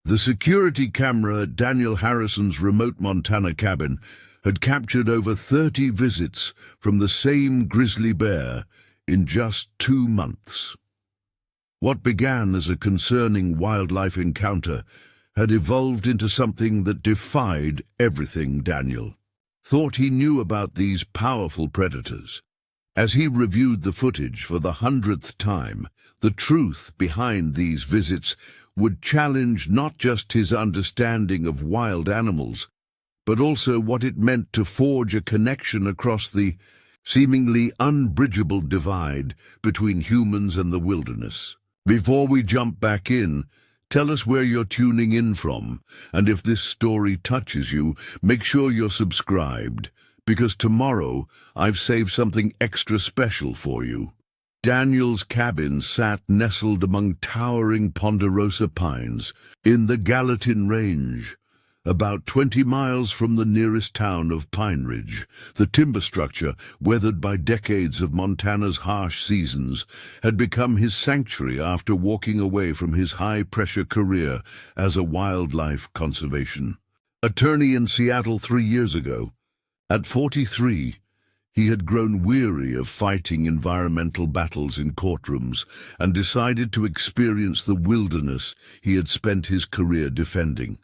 The security camera at Daniel Harrison's remote Montana cabin had captured over 30 visits from the same grizzly bear in just 2 months. What began as a concerning wildlife encounter had evolved into something that defied everything Daniel thought he knew about these powerful predators. As he reviewed the footage for the 100th time, the truth behind these visits would challenge not just his understanding of wild animals, but also what it meant to forge a connection across the seemingly unbridgeable divide between humans and the wilderness. Before we jump back in, tell us where you're tuning in from, and if this story touches you, make sure you're subscribed, because tomorrow I've saved something extra special for you. Daniel's cabin sat nestled among towering ponderosa pines in the Gallatin Range, about 20 miles from the nearest town of Pineridge. The timber structure, weathered by decades of Montana's harsh seasons, had become his sanctuary after walking away from his high-pressure career as a wildlife conservation attorney in Seattle 3 years ago. At 43, he had grown weary of fighting environmental battles in courtrooms and decided to experience the wilderness he had spent his career defending.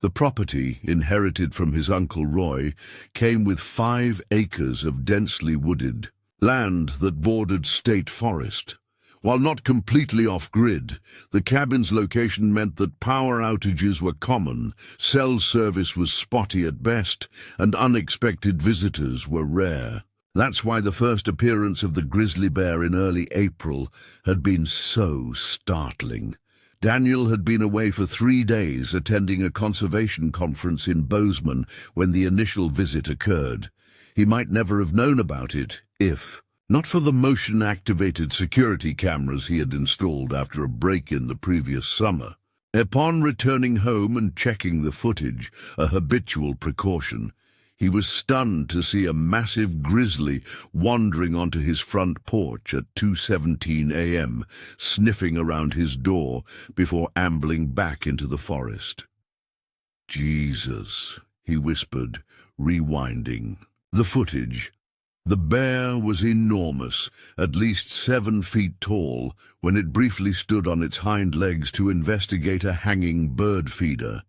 The property, inherited from his uncle Roy, came with 5 acres of densely wooded land that bordered state forest. While not completely off-grid, the cabin's location meant that power outages were common, cell service was spotty at best, and unexpected visitors were rare. That's why the first appearance of the grizzly bear in early April had been so startling. Daniel had been away for 3 days attending a conservation conference in Bozeman when the initial visit occurred. He might never have known about it if not for the motion-activated security cameras he had installed after a break-in the previous summer. Upon returning home and checking the footage, a habitual precaution, he was stunned to see a massive grizzly wandering onto his front porch at 2:17 a.m., sniffing around his door before ambling back into the forest. "Jesus," he whispered, rewinding the footage. The bear was enormous, at least 7 feet tall, when it briefly stood on its hind legs to investigate a hanging bird feeder.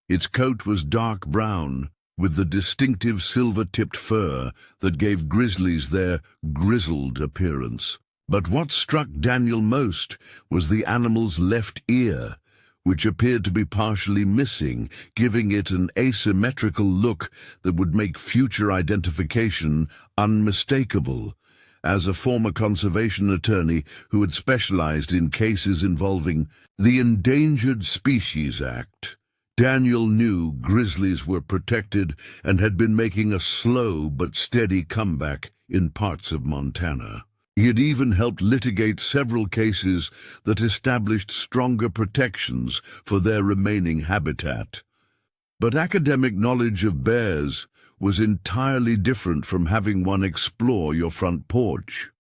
Its coat was dark brown, with the distinctive silver-tipped fur that gave grizzlies their grizzled appearance. But what struck Daniel most was the animal's left ear, which appeared to be partially missing, giving it an asymmetrical look that would make future identification unmistakable. As a former conservation attorney who had specialized in cases involving the Endangered Species Act, Daniel knew grizzlies were protected and had been making a slow but steady comeback in parts of Montana. He had even helped litigate several cases that established stronger protections for their remaining habitat. But academic knowledge of bears was entirely different from having one explore your front porch.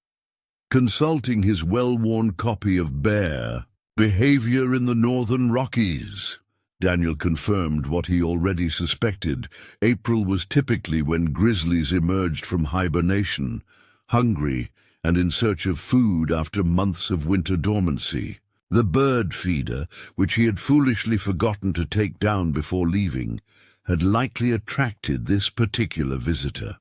Consulting his well-worn copy of Bear, Behavior in the Northern Rockies, Daniel confirmed what he already suspected. April was typically when grizzlies emerged from hibernation, hungry and in search of food after months of winter dormancy. The bird feeder, which he had foolishly forgotten to take down before leaving, had likely attracted this particular visitor.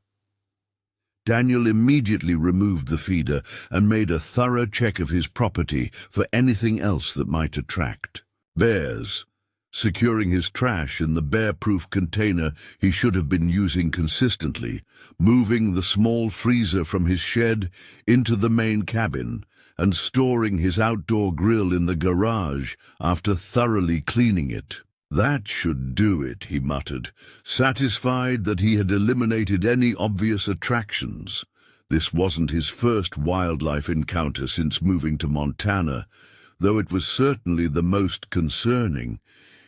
Daniel immediately removed the feeder and made a thorough check of his property for anything else that might attract bears, securing his trash in the bear-proof container he should have been using consistently, moving the small freezer from his shed into the main cabin, and storing his outdoor grill in the garage after thoroughly cleaning it. "That should do it," he muttered, satisfied that he had eliminated any obvious attractions. This wasn't his first wildlife encounter since moving to Montana, though it was certainly the most concerning.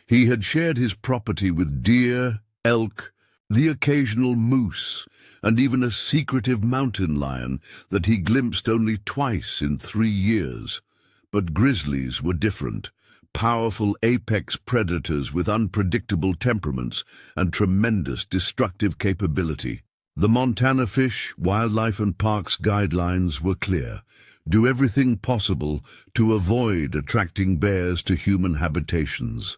He had shared his property with deer, elk, the occasional moose, and even a secretive mountain lion that he glimpsed only twice in 3 years. But grizzlies were different, powerful apex predators with unpredictable temperaments and tremendous destructive capability. The Montana Fish, Wildlife and Parks guidelines were clear. Do everything possible to avoid attracting bears to human habitations.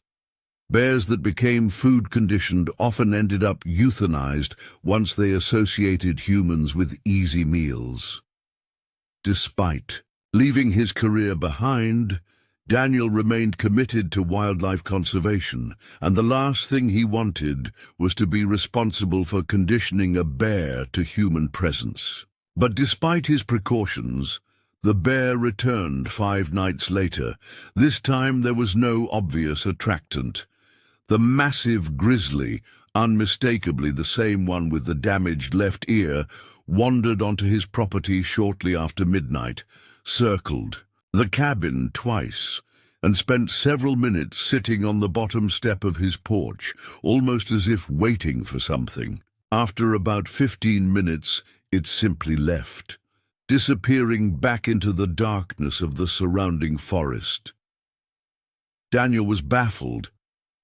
Bears that became food-conditioned often ended up euthanized once they associated humans with easy meals. Despite leaving his career behind, Daniel remained committed to wildlife conservation, and the last thing he wanted was to be responsible for conditioning a bear to human presence. But despite his precautions, the bear returned 5 nights later. This time there was no obvious attractant. The massive grizzly, unmistakably the same one with the damaged left ear, wandered onto his property shortly after midnight, circled the cabin twice, and spent several minutes sitting on the bottom step of his porch, almost as if waiting for something. After about 15 minutes, it simply left, disappearing back into the darkness of the surrounding forest. Daniel was baffled.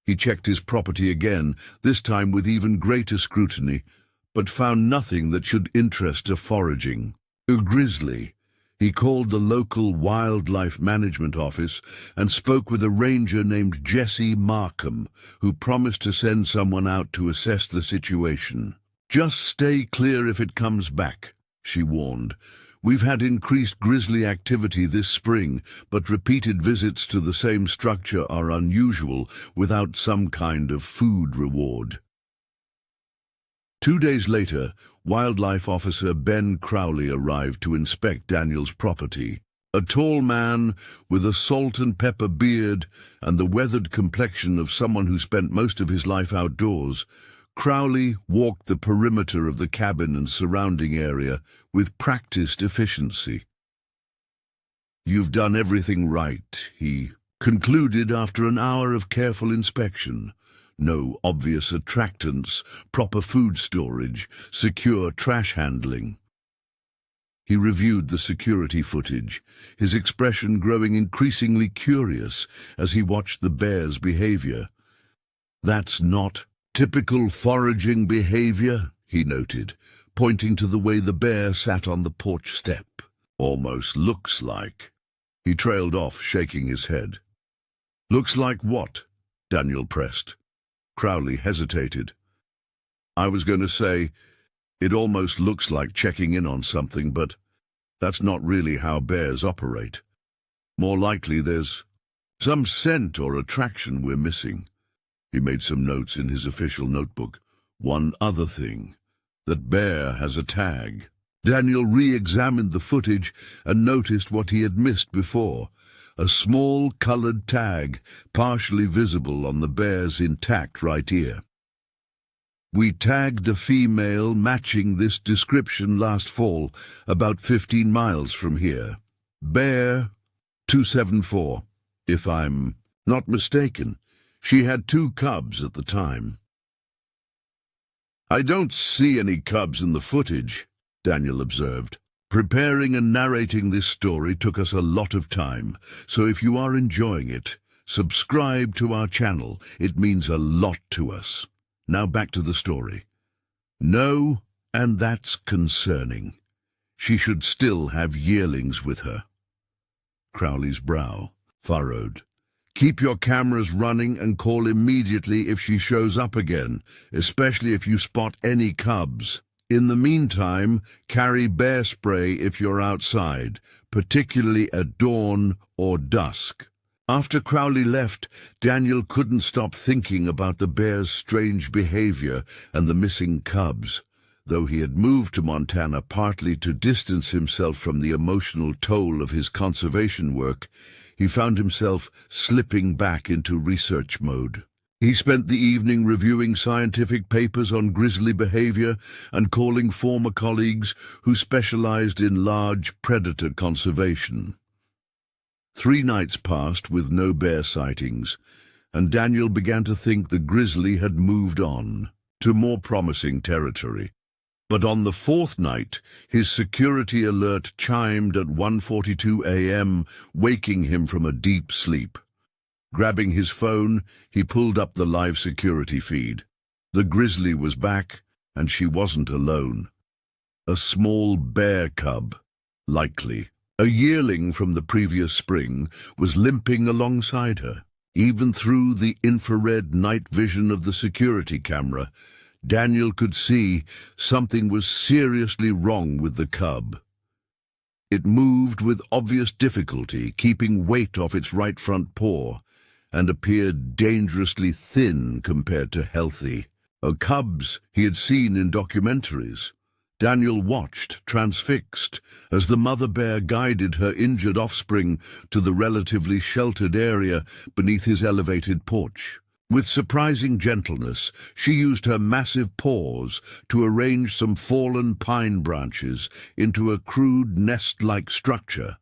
He checked his property again, this time with even greater scrutiny, but found nothing that should interest a foraging. A grizzly. He called the local wildlife management office and spoke with a ranger named Jesse Markham, who promised to send someone out to assess the situation. "Just stay clear if it comes back," she warned. "We've had increased grizzly activity this spring, but repeated visits to the same structure are unusual without some kind of food reward." 2 days later, Wildlife Officer Ben Crowley arrived to inspect Daniel's property. A tall man with a salt and pepper beard and the weathered complexion of someone who spent most of his life outdoors, Crowley walked the perimeter of the cabin and surrounding area with practiced efficiency. "You've done everything right," he concluded after an hour of careful inspection. "No obvious attractants, proper food storage, secure trash handling." He reviewed the security footage, his expression growing increasingly curious as he watched the bear's behavior. "That's not typical foraging behavior," he noted, pointing to the way the bear sat on the porch step. "Almost looks like." He trailed off, shaking his head. "Looks like what?" Daniel pressed. Crowley hesitated. "I was going to say, it almost looks like checking in on something, but that's not really how bears operate. More likely there's some scent or attraction we're missing." He made some notes in his official notebook. "One other thing, that bear has a tag." Daniel re-examined the footage and noticed what he had missed before. A small colored tag, partially visible on the bear's intact right ear. "We tagged a female matching this description last fall, about 15 miles from here. Bear 274, if I'm not mistaken. She had 2 cubs at the time." "I don't see any cubs in the footage," Daniel observed. "Preparing and narrating this story took us a lot of time, so if you are enjoying it, subscribe to our channel. It means a lot to us. Now back to the story." "No, and that's concerning. She should still have yearlings with her." Crowley's brow furrowed. "Keep your cameras running and call immediately if she shows up again, especially if you spot any cubs. In the meantime, carry bear spray if you're outside, particularly at dawn or dusk." After Crowley left, Daniel couldn't stop thinking about the bear's strange behavior and the missing cubs. Though he had moved to Montana partly to distance himself from the emotional toll of his conservation work, he found himself slipping back into research mode. He spent the evening reviewing scientific papers on grizzly behavior and calling former colleagues who specialized in large predator conservation. 3 nights passed with no bear sightings, and Daniel began to think the grizzly had moved on to more promising territory. But on the 4th night, his security alert chimed at 1:42 a.m., waking him from a deep sleep. Grabbing his phone, he pulled up the live security feed. The grizzly was back, and she wasn't alone. A small bear cub, likely a yearling from the previous spring, was limping alongside her. Even through the infrared night vision of the security camera, Daniel could see something was seriously wrong with the cub. It moved with obvious difficulty, keeping weight off its right front paw, and appeared dangerously thin compared to healthy. Cubs he had seen in documentaries. Daniel watched, transfixed, as the mother bear guided her injured offspring to the relatively sheltered area beneath his elevated porch. With surprising gentleness, she used her massive paws to arrange some fallen pine branches into a crude nest-like structure,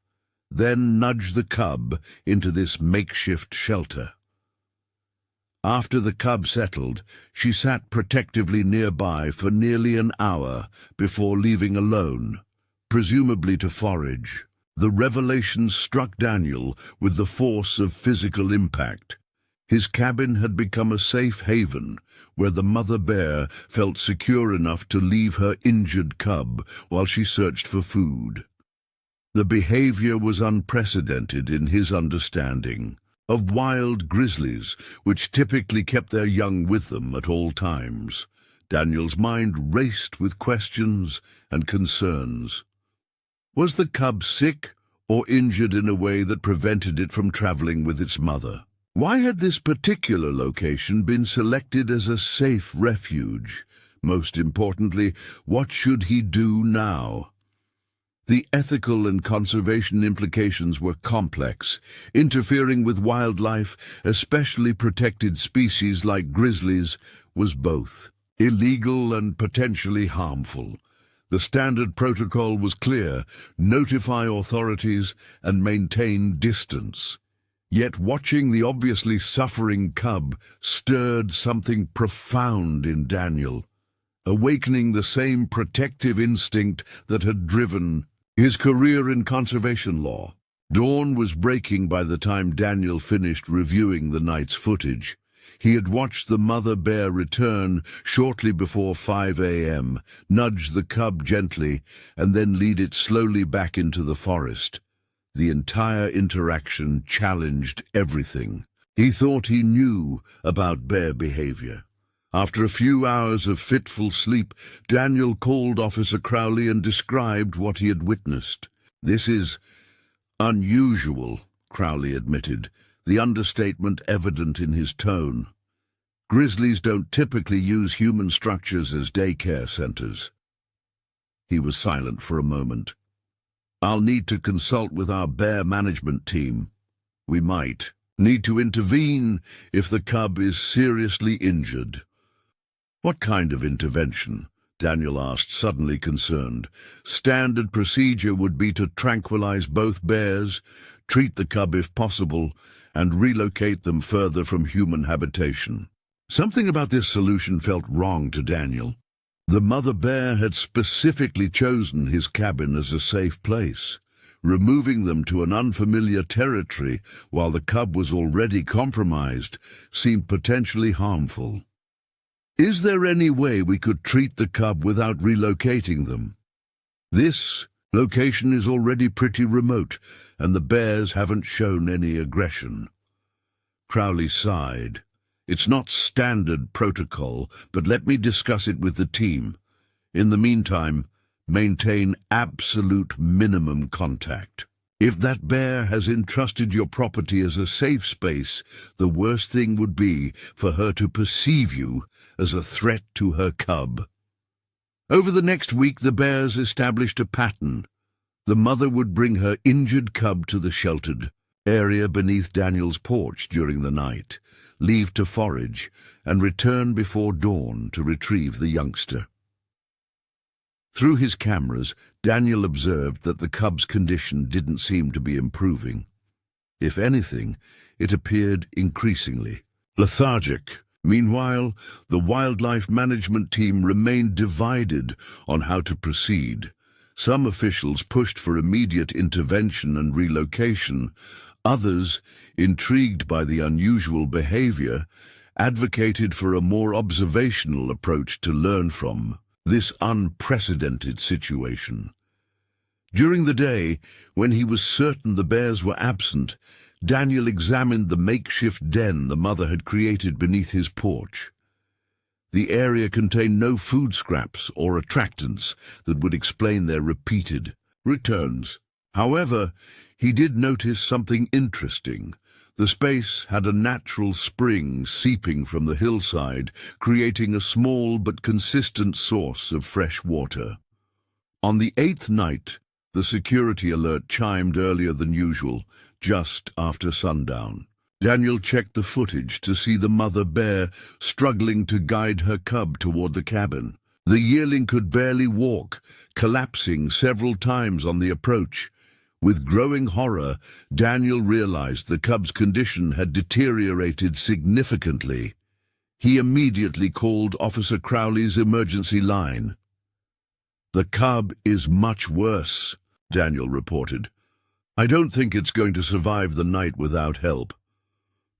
then nudge the cub into this makeshift shelter. After the cub settled, she sat protectively nearby for nearly an hour before leaving alone, presumably to forage. The revelation struck Daniel with the force of physical impact. His cabin had become a safe haven where the mother bear felt secure enough to leave her injured cub while she searched for food. The behavior was unprecedented in his understanding of wild grizzlies, which typically kept their young with them at all times. Daniel's mind raced with questions and concerns. Was the cub sick or injured in a way that prevented it from traveling with its mother? Why had this particular location been selected as a safe refuge? Most importantly, what should he do now? The ethical and conservation implications were complex. Interfering with wildlife, especially protected species like grizzlies, was both illegal and potentially harmful. The standard protocol was clear: notify authorities and maintain distance. Yet watching the obviously suffering cub stirred something profound in Daniel, awakening the same protective instinct that had driven his career in conservation law. Dawn was breaking by the time Daniel finished reviewing the night's footage. He had watched the mother bear return shortly before 5 a.m., nudge the cub gently, and then lead it slowly back into the forest. The entire interaction challenged everything he thought he knew about bear behavior. After a few hours of fitful sleep, Daniel called Officer Crowley and described what he had witnessed. "This is unusual," Crowley admitted, the understatement evident in his tone. "Grizzlies don't typically use human structures as daycare centers." He was silent for a moment. "I'll need to consult with our bear management team. We might need to intervene if the cub is seriously injured." "What kind of intervention?" Daniel asked, suddenly concerned. "Standard procedure would be to tranquilize both bears, treat the cub if possible, and relocate them further from human habitation." Something about this solution felt wrong to Daniel. The mother bear had specifically chosen his cabin as a safe place. Removing them to an unfamiliar territory while the cub was already compromised seemed potentially harmful. "Is there any way we could treat the cub without relocating them? This location is already pretty remote, and the bears haven't shown any aggression." Crowley sighed. "It's not standard protocol, but let me discuss it with the team. In the meantime, maintain absolute minimum contact. If that bear has entrusted your property as a safe space, the worst thing would be for her to perceive you as a threat to her cub." Over the next week, the bears established a pattern. The mother would bring her injured cub to the sheltered area beneath Daniel's porch during the night, leave to forage, and return before dawn to retrieve the youngster. Through his cameras, Daniel observed that the cub's condition didn't seem to be improving. If anything, it appeared increasingly lethargic. Meanwhile, the wildlife management team remained divided on how to proceed. Some officials pushed for immediate intervention and relocation. Others, intrigued by the unusual behavior, advocated for a more observational approach to learn from this unprecedented situation. During the day, when he was certain the bears were absent, Daniel examined the makeshift den the mother had created beneath his porch. The area contained no food scraps or attractants that would explain their repeated returns. However, he did notice something interesting. The space had a natural spring seeping from the hillside, creating a small but consistent source of fresh water. On the 8th night, the security alert chimed earlier than usual, just after sundown. Daniel checked the footage to see the mother bear struggling to guide her cub toward the cabin. The yearling could barely walk, collapsing several times on the approach. With growing horror, Daniel realized the cub's condition had deteriorated significantly. He immediately called Officer Crowley's emergency line. "The cub is much worse," Daniel reported. "I don't think it's going to survive the night without help."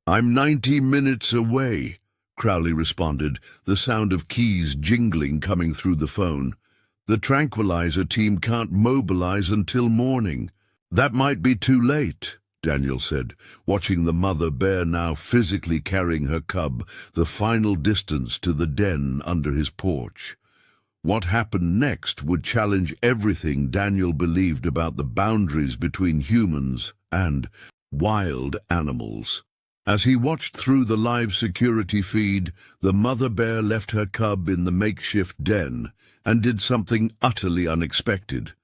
"I'm 90 minutes away," Crowley responded, the sound of keys jingling coming through the phone. "The tranquilizer team can't mobilize until morning." "That might be too late," Daniel said, watching the mother bear now physically carrying her cub the final distance to the den under his porch. What happened next would challenge everything Daniel believed about the boundaries between humans and wild animals. As he watched through the live security feed, the mother bear left her cub in the makeshift den and did something utterly unexpected.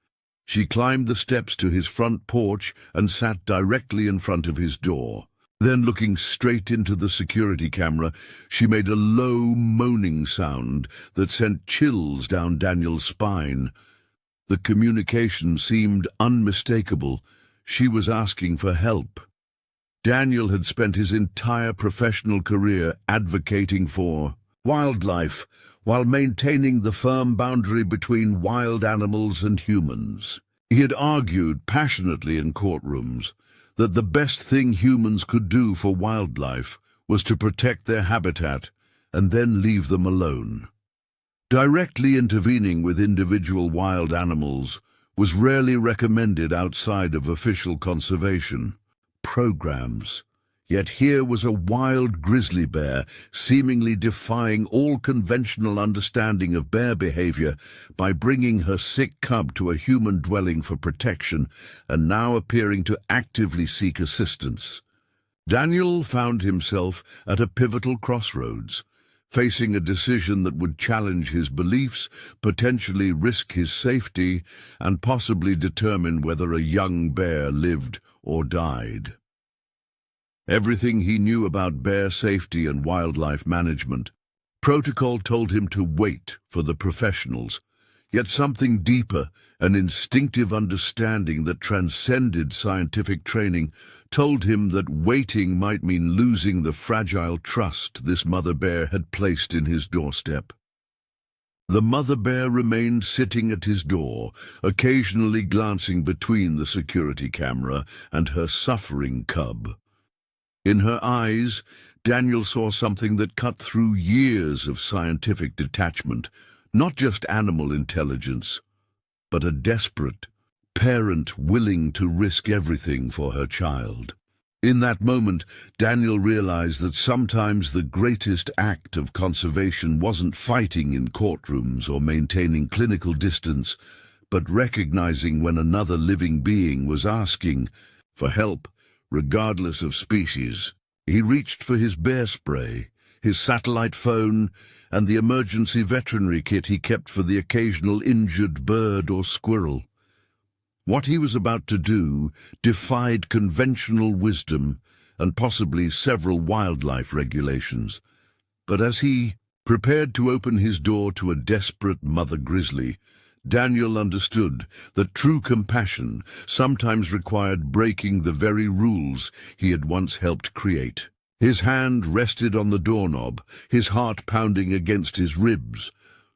She climbed the steps to his front porch and sat directly in front of his door. Then, looking straight into the security camera, she made a low, moaning sound that sent chills down Daniel's spine. The communication seemed unmistakable. She was asking for help. Daniel had spent his entire professional career advocating for wildlife while maintaining the firm boundary between wild animals and humans. He had argued passionately in courtrooms that the best thing humans could do for wildlife was to protect their habitat and then leave them alone. Directly intervening with individual wild animals was rarely recommended outside of official conservation programs. Yet here was a wild grizzly bear seemingly defying all conventional understanding of bear behavior by bringing her sick cub to a human dwelling for protection and now appearing to actively seek assistance. Daniel found himself at a pivotal crossroads, facing a decision that would challenge his beliefs, potentially risk his safety, and possibly determine whether a young bear lived or died. Everything he knew about bear safety and wildlife management, protocol told him to wait for the professionals, yet something deeper, an instinctive understanding that transcended scientific training, told him that waiting might mean losing the fragile trust this mother bear had placed in his doorstep. The mother bear remained sitting at his door, occasionally glancing between the security camera and her suffering cub. In her eyes, Daniel saw something that cut through years of scientific detachment, not just animal intelligence, but a desperate parent willing to risk everything for her child. In that moment, Daniel realized that sometimes the greatest act of conservation wasn't fighting in courtrooms or maintaining clinical distance, but recognizing when another living being was asking for help, regardless of species. He reached for his bear spray, his satellite phone, and the emergency veterinary kit he kept for the occasional injured bird or squirrel. What he was about to do defied conventional wisdom and possibly several wildlife regulations. But as he prepared to open his door to a desperate mother grizzly, Daniel understood that true compassion sometimes required breaking the very rules he had once helped create. His hand rested on the doorknob, his heart pounding against his ribs.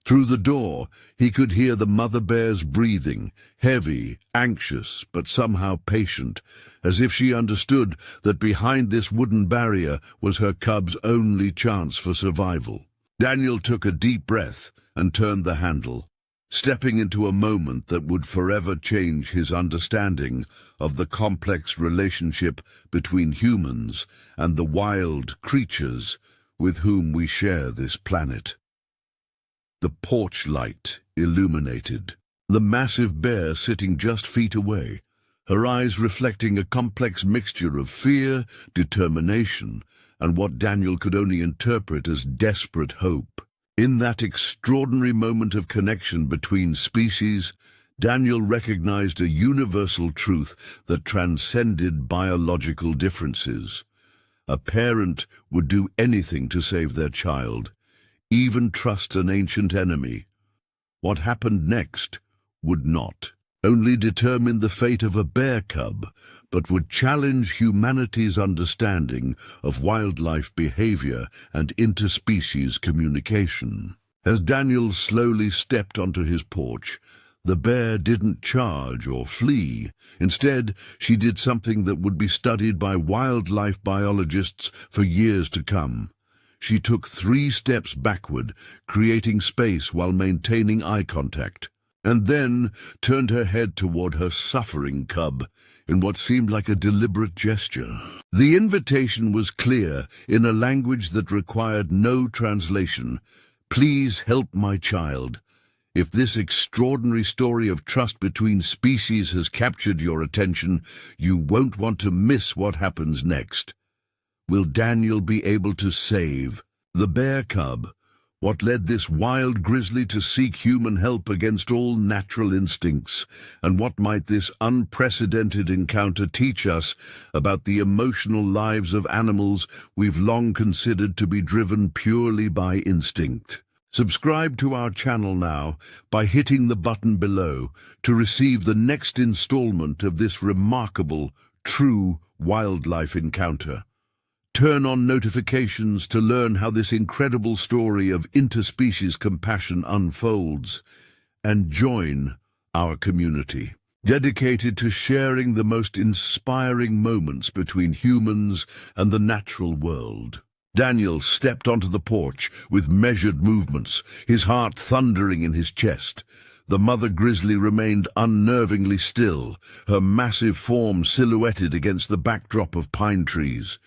Through the door, he could hear the mother bear's breathing, heavy, anxious, but somehow patient, as if she understood that behind this wooden barrier was her cub's only chance for survival. Daniel took a deep breath and turned the handle, stepping into a moment that would forever change his understanding of the complex relationship between humans and the wild creatures with whom we share this planet. The porch light illuminated, the massive bear sitting just feet away, her eyes reflecting a complex mixture of fear, determination, and what Daniel could only interpret as desperate hope. In that extraordinary moment of connection between species, Daniel recognized a universal truth that transcended biological differences. A parent would do anything to save their child, even trust an ancient enemy. What happened next would not only determine the fate of a bear cub, but would challenge humanity's understanding of wildlife behavior and interspecies communication. As Daniel slowly stepped onto his porch, the bear didn't charge or flee. Instead, she did something that would be studied by wildlife biologists for years to come. She took 3 steps backward, creating space while maintaining eye contact, and then turned her head toward her suffering cub in what seemed like a deliberate gesture. The invitation was clear in a language that required no translation. "Please help my child. If this extraordinary story of trust between species has captured your attention, you won't want to miss what happens next. Will Daniel be able to save the bear cub? What led this wild grizzly to seek human help against all natural instincts? And what might this unprecedented encounter teach us about the emotional lives of animals we've long considered to be driven purely by instinct? Subscribe to our channel now by hitting the button below to receive the next installment of this remarkable, true wildlife encounter. Turn on notifications to learn how this incredible story of interspecies compassion unfolds, and join our community, dedicated to sharing the most inspiring moments between humans and the natural world. Daniel stepped onto the porch with measured movements, his heart thundering in his chest. The mother grizzly remained unnervingly still, her massive form silhouetted against the backdrop of pine trees.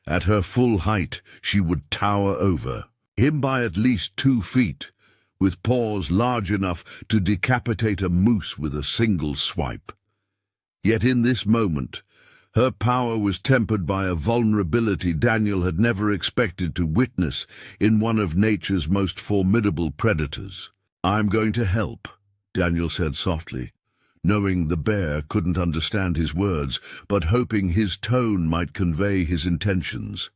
At her full height, she would tower over him by at least 2 feet, with paws large enough to decapitate a moose with a single swipe. Yet in this moment, her power was tempered by a vulnerability Daniel had never expected to witness in one of nature's most formidable predators. "I'm going to help," Daniel said softly, knowing the bear couldn't understand his words, but hoping his tone might convey his intentions.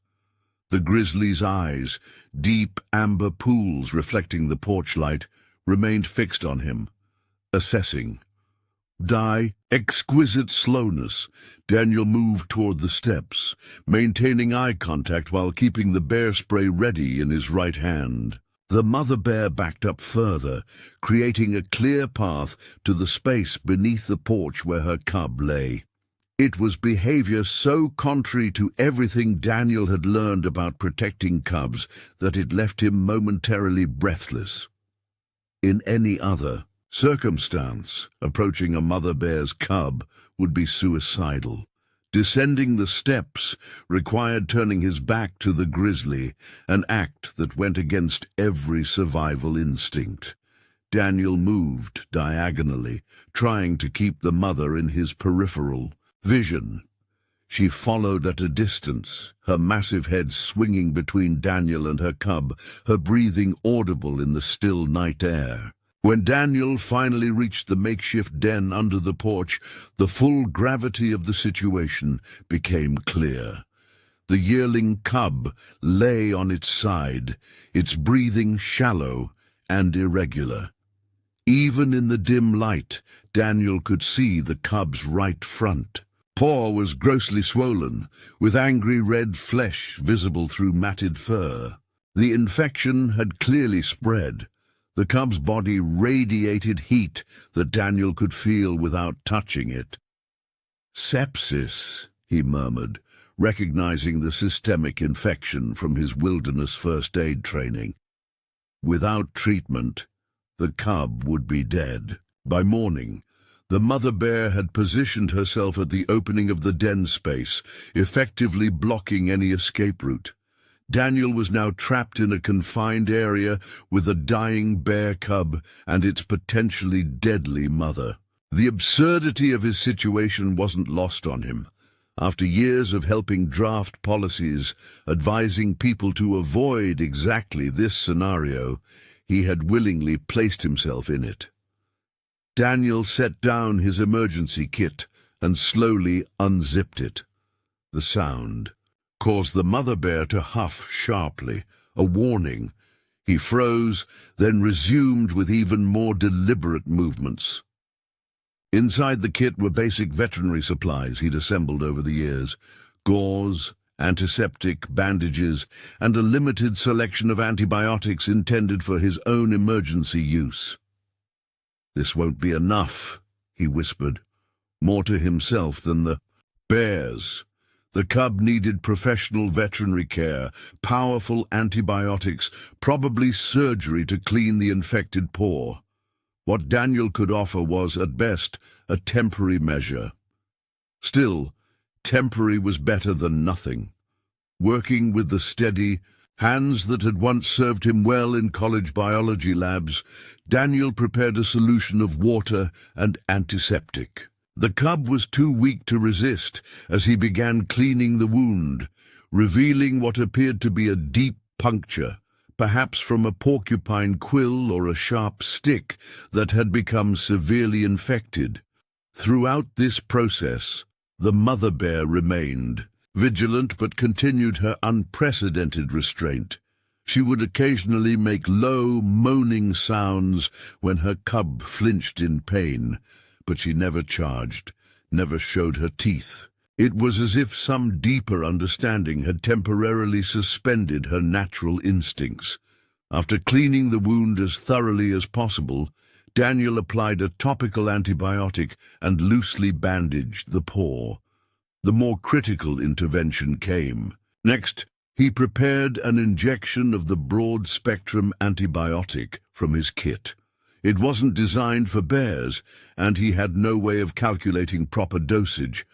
The grizzly's eyes, deep amber pools reflecting the porch light, remained fixed on him, assessing. Exquisite slowness, Daniel moved toward the steps, maintaining eye contact while keeping the bear spray ready in his right hand. The mother bear backed up further, creating a clear path to the space beneath the porch where her cub lay. It was behavior so contrary to everything Daniel had learned about protecting cubs that it left him momentarily breathless. In any other circumstance, approaching a mother bear's cub would be suicidal. Descending the steps required turning his back to the grizzly, an act that went against every survival instinct. Daniel moved diagonally, trying to keep the mother in his peripheral vision. She followed at a distance, her massive head swinging between Daniel and her cub, her breathing audible in the still night air. When Daniel finally reached the makeshift den under the porch, the full gravity of the situation became clear. The yearling cub lay on its side, its breathing shallow and irregular. Even in the dim light, Daniel could see the cub's right front. Paw was grossly swollen, with angry red flesh visible through matted fur. The infection had clearly spread. The cub's body radiated heat that Daniel could feel without touching it. "Sepsis," he murmured, recognizing the systemic infection from his wilderness first aid training. Without treatment, the cub would be dead. By morning, the mother bear had positioned herself at the opening of the den space, effectively blocking any escape route. Daniel was now trapped in a confined area with a dying bear cub and its potentially deadly mother. The absurdity of his situation wasn't lost on him. After years of helping draft policies, advising people to avoid exactly this scenario, he had willingly placed himself in it. Daniel set down his emergency kit and slowly unzipped it. The sound caused the mother bear to huff sharply, a warning. He froze, then resumed with even more deliberate movements. Inside the kit were basic veterinary supplies he'd assembled over the years: gauze, antiseptic, bandages, and a limited selection of antibiotics intended for his own emergency use. "This won't be enough," he whispered, more to himself than the bears. The cub needed professional veterinary care, powerful antibiotics, probably surgery to clean the infected paw. What Daniel could offer was, at best, a temporary measure. Still, temporary was better than nothing. Working with the steady hands that had once served him well in college biology labs, Daniel prepared a solution of water and antiseptic. The cub was too weak to resist as he began cleaning the wound, revealing what appeared to be a deep puncture, perhaps from a porcupine quill or a sharp stick that had become severely infected. Throughout this process, the mother bear remained vigilant but continued her unprecedented restraint. She would occasionally make low, moaning sounds when her cub flinched in pain, but she never charged, never showed her teeth. It was as if some deeper understanding had temporarily suspended her natural instincts. After cleaning the wound as thoroughly as possible, Daniel applied a topical antibiotic and loosely bandaged the paw. The more critical intervention came. Next, he prepared an injection of the broad-spectrum antibiotic from his kit. It wasn't designed for bears, and he had no way of calculating proper dosage,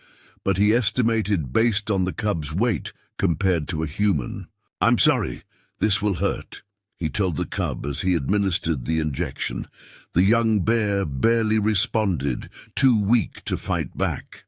but he estimated based on the cub's weight compared to a human. "I'm sorry, this will hurt," he told the cub as he administered the injection. The young bear barely responded, too weak to fight back.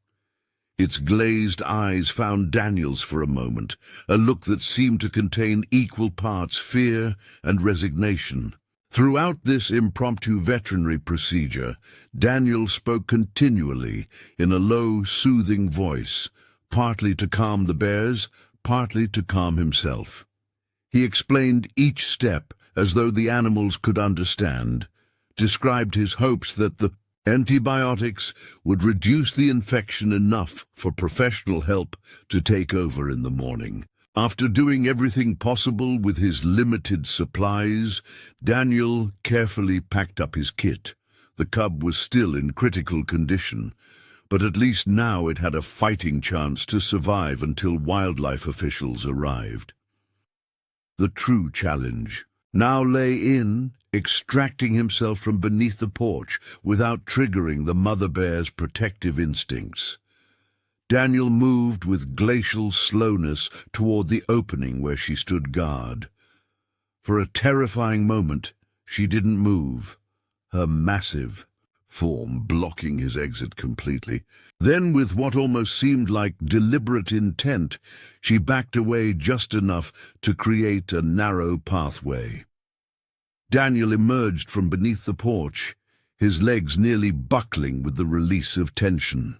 Its glazed eyes found Daniel's for a moment, a look that seemed to contain equal parts fear and resignation. Throughout this impromptu veterinary procedure, Daniel spoke continually in a low, soothing voice, partly to calm the bears, partly to calm himself. He explained each step as though the animals could understand, described his hopes that the antibiotics would reduce the infection enough for professional help to take over in the morning. After doing everything possible with his limited supplies, Daniel carefully packed up his kit. The cub was still in critical condition, but at least now it had a fighting chance to survive until wildlife officials arrived. The true challenge now lay in extracting himself from beneath the porch without triggering the mother bear's protective instincts. Daniel moved with glacial slowness toward the opening where she stood guard. For a terrifying moment, she didn't move, her massive form blocking his exit completely. Then, with what almost seemed like deliberate intent, she backed away just enough to create a narrow pathway. Daniel emerged from beneath the porch, his legs nearly buckling with the release of tension.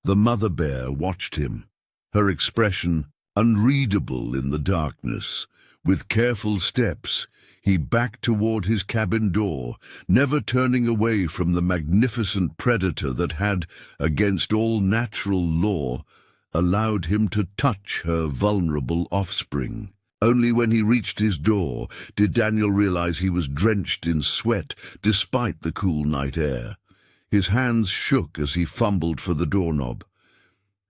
The mother bear watched him, her expression unreadable in the darkness. With careful steps, he backed toward his cabin door, never turning away from the magnificent predator that had, against all natural law, allowed him to touch her vulnerable offspring. Only when he reached his door did Daniel realize he was drenched in sweat despite the cool night air. His hands shook as he fumbled for the doorknob.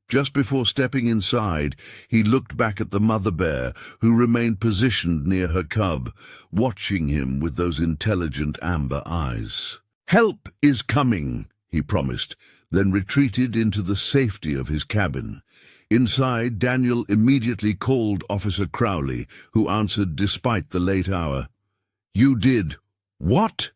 Just before stepping inside, he looked back at the mother bear, who remained positioned near her cub, watching him with those intelligent amber eyes. "Help is coming," he promised, then retreated into the safety of his cabin. Inside, Daniel immediately called Officer Crowley, who answered despite the late hour. "You did what?"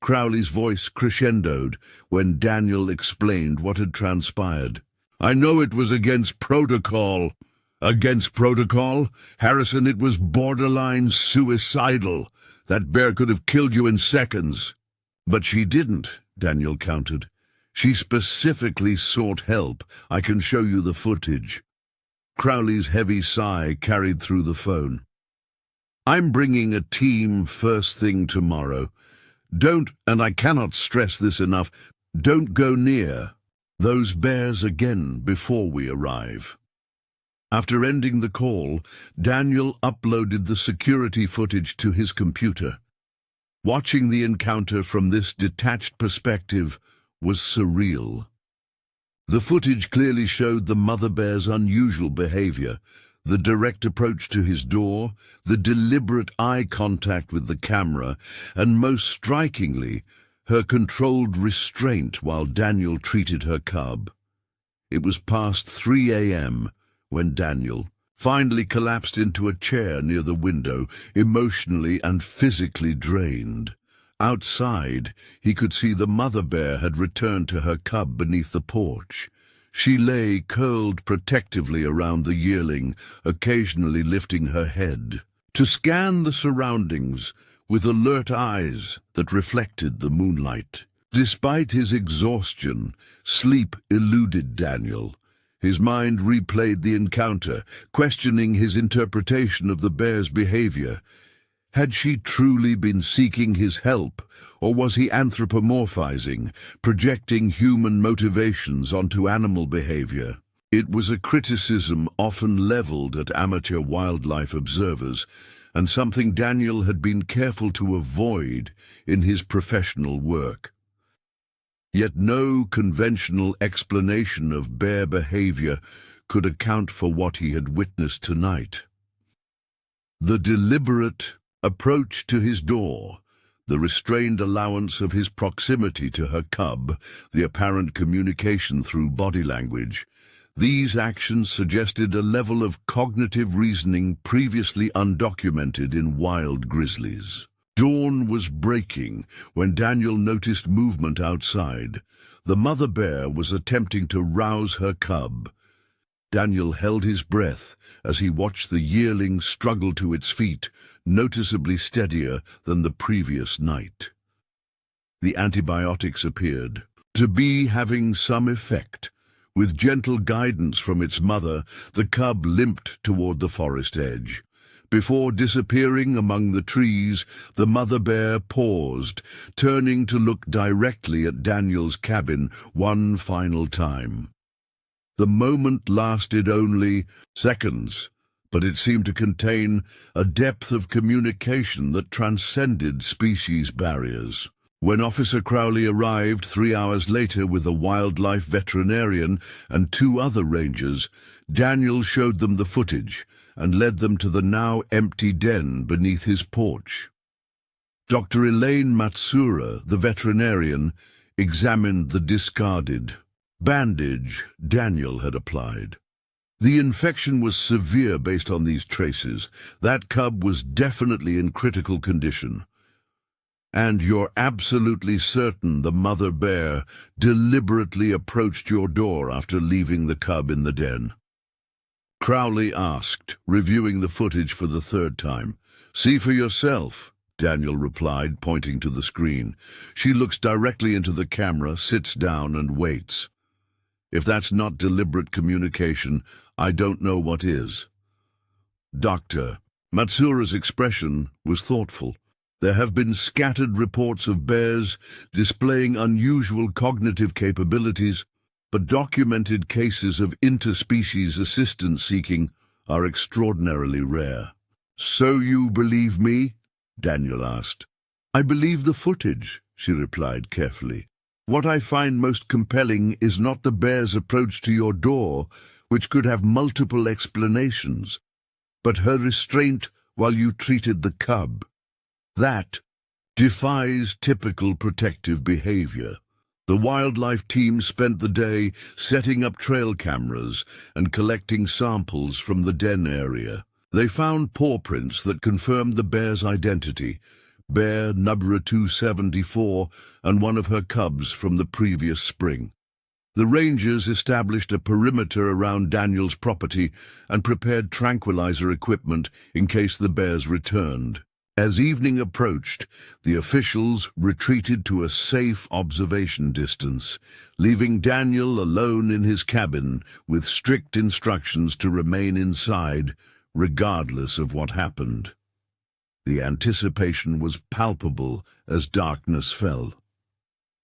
Crowley's voice crescendoed when Daniel explained what had transpired. "I know it was against protocol." "Against protocol? Harrison, it was borderline suicidal. That bear could have killed you in seconds." "But she didn't," Daniel countered. "She specifically sought help. I can show you the footage." Crowley's heavy sigh carried through the phone. "I'm bringing a team first thing tomorrow. Don't, and I cannot stress this enough, don't go near those bears again before we arrive." After ending the call, Daniel uploaded the security footage to his computer. Watching the encounter from this detached perspective was surreal. The footage clearly showed the mother bear's unusual behavior, the direct approach to his door, the deliberate eye contact with the camera, and most strikingly, her controlled restraint while Daniel treated her cub. It was past 3 a.m. when Daniel finally collapsed into a chair near the window, emotionally and physically drained. Outside, he could see the mother bear had returned to her cub beneath the porch. She lay curled protectively around the yearling, occasionally lifting her head to scan the surroundings with alert eyes that reflected the moonlight. Despite his exhaustion, sleep eluded Daniel. His mind replayed the encounter, questioning his interpretation of the bear's behavior. Had she truly been seeking his help, or was he anthropomorphizing, projecting human motivations onto animal behavior? It was a criticism often leveled at amateur wildlife observers, and something Daniel had been careful to avoid in his professional work. Yet no conventional explanation of bear behavior could account for what he had witnessed tonight. The deliberate approach to his door, the restrained allowance of his proximity to her cub, the apparent communication through body language, these actions suggested a level of cognitive reasoning previously undocumented in wild grizzlies. Dawn was breaking when Daniel noticed movement outside. The mother bear was attempting to rouse her cub. Daniel held his breath as he watched the yearling struggle to its feet, noticeably steadier than the previous night. The antibiotics appeared to be having some effect. With gentle guidance from its mother, the cub limped toward the forest edge. Before disappearing among the trees, the mother bear paused, turning to look directly at Daniel's cabin one final time. The moment lasted only seconds, but it seemed to contain a depth of communication that transcended species barriers. When Officer Crowley arrived 3 hours later with a wildlife veterinarian and 2 other rangers, Daniel showed them the footage and led them to the now empty den beneath his porch. Dr. Elaine Matsura, the veterinarian, examined the discarded bandage Daniel had applied. The infection was severe based on these traces. That cub was definitely in critical condition. And you're absolutely certain the mother bear deliberately approached your door after leaving the cub in the den? Crowley asked, reviewing the footage for the 3rd time. "See for yourself," Daniel replied, pointing to the screen. "She looks directly into the camera, sits down, and waits. If that's not deliberate communication, I don't know what is." Dr. Matsura's expression was thoughtful. There have been scattered reports of bears displaying unusual cognitive capabilities, but documented cases of interspecies assistance seeking are extraordinarily rare. "So you believe me?" Daniel asked. "I believe the footage," she replied carefully. "What I find most compelling is not the bear's approach to your door, which could have multiple explanations, but her restraint while you treated the cub. That defies typical protective behavior." The wildlife team spent the day setting up trail cameras and collecting samples from the den area. They found paw prints that confirmed the bear's identity, bear number 274 and one of her cubs from the previous spring. The rangers established a perimeter around Daniel's property and prepared tranquilizer equipment in case the bears returned. As evening approached, the officials retreated to a safe observation distance, leaving Daniel alone in his cabin with strict instructions to remain inside, regardless of what happened. The anticipation was palpable as darkness fell.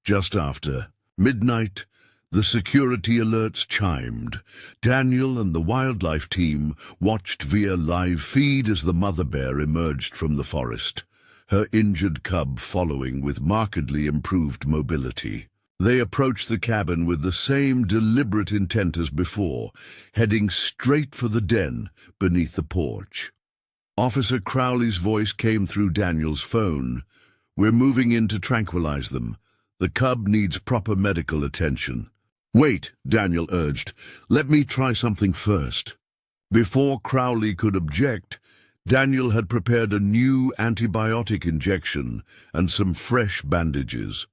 Just after midnight, the security alerts chimed. Daniel and the wildlife team watched via live feed as the mother bear emerged from the forest, her injured cub following with markedly improved mobility. They approached the cabin with the same deliberate intent as before, heading straight for the den beneath the porch. Officer Crowley's voice came through Daniel's phone. "We're moving in to tranquilize them. The cub needs proper medical attention." "Wait," Daniel urged. "Let me try something first." Before Crowley could object, Daniel had prepared a new antibiotic injection and some fresh bandages.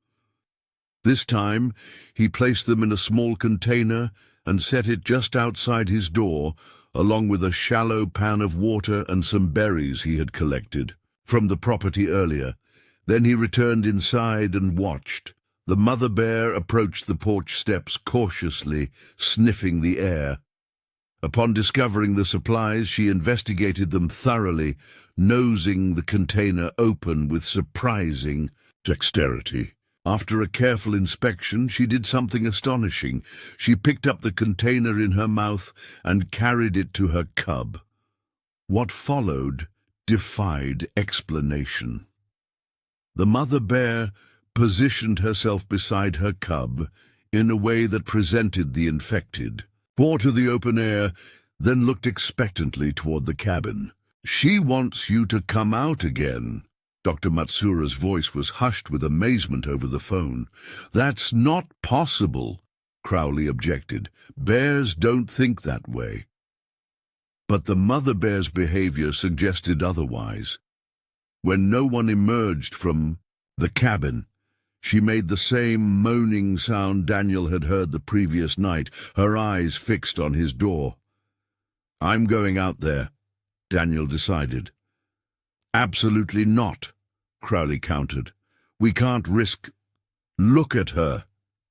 This time, he placed them in a small container and set it just outside his door, along with a shallow pan of water and some berries he had collected from the property earlier. Then he returned inside and watched. The mother bear approached the porch steps cautiously, sniffing the air. Upon discovering the supplies, she investigated them thoroughly, nosing the container open with surprising dexterity. After a careful inspection, she did something astonishing. She picked up the container in her mouth and carried it to her cub. What followed defied explanation. The mother bear positioned herself beside her cub in a way that presented the infected, bore to the open air, then looked expectantly toward the cabin. "She wants you to come out again." Dr. Matsura's voice was hushed with amazement over the phone. "That's not possible," Crowley objected. "Bears don't think that way." But the mother bear's behavior suggested otherwise. When no one emerged from the cabin, she made the same moaning sound Daniel had heard the previous night, her eyes fixed on his door. "I'm going out there," Daniel decided. "Absolutely not," Crowley countered. "We can't risk—" "Look at her,"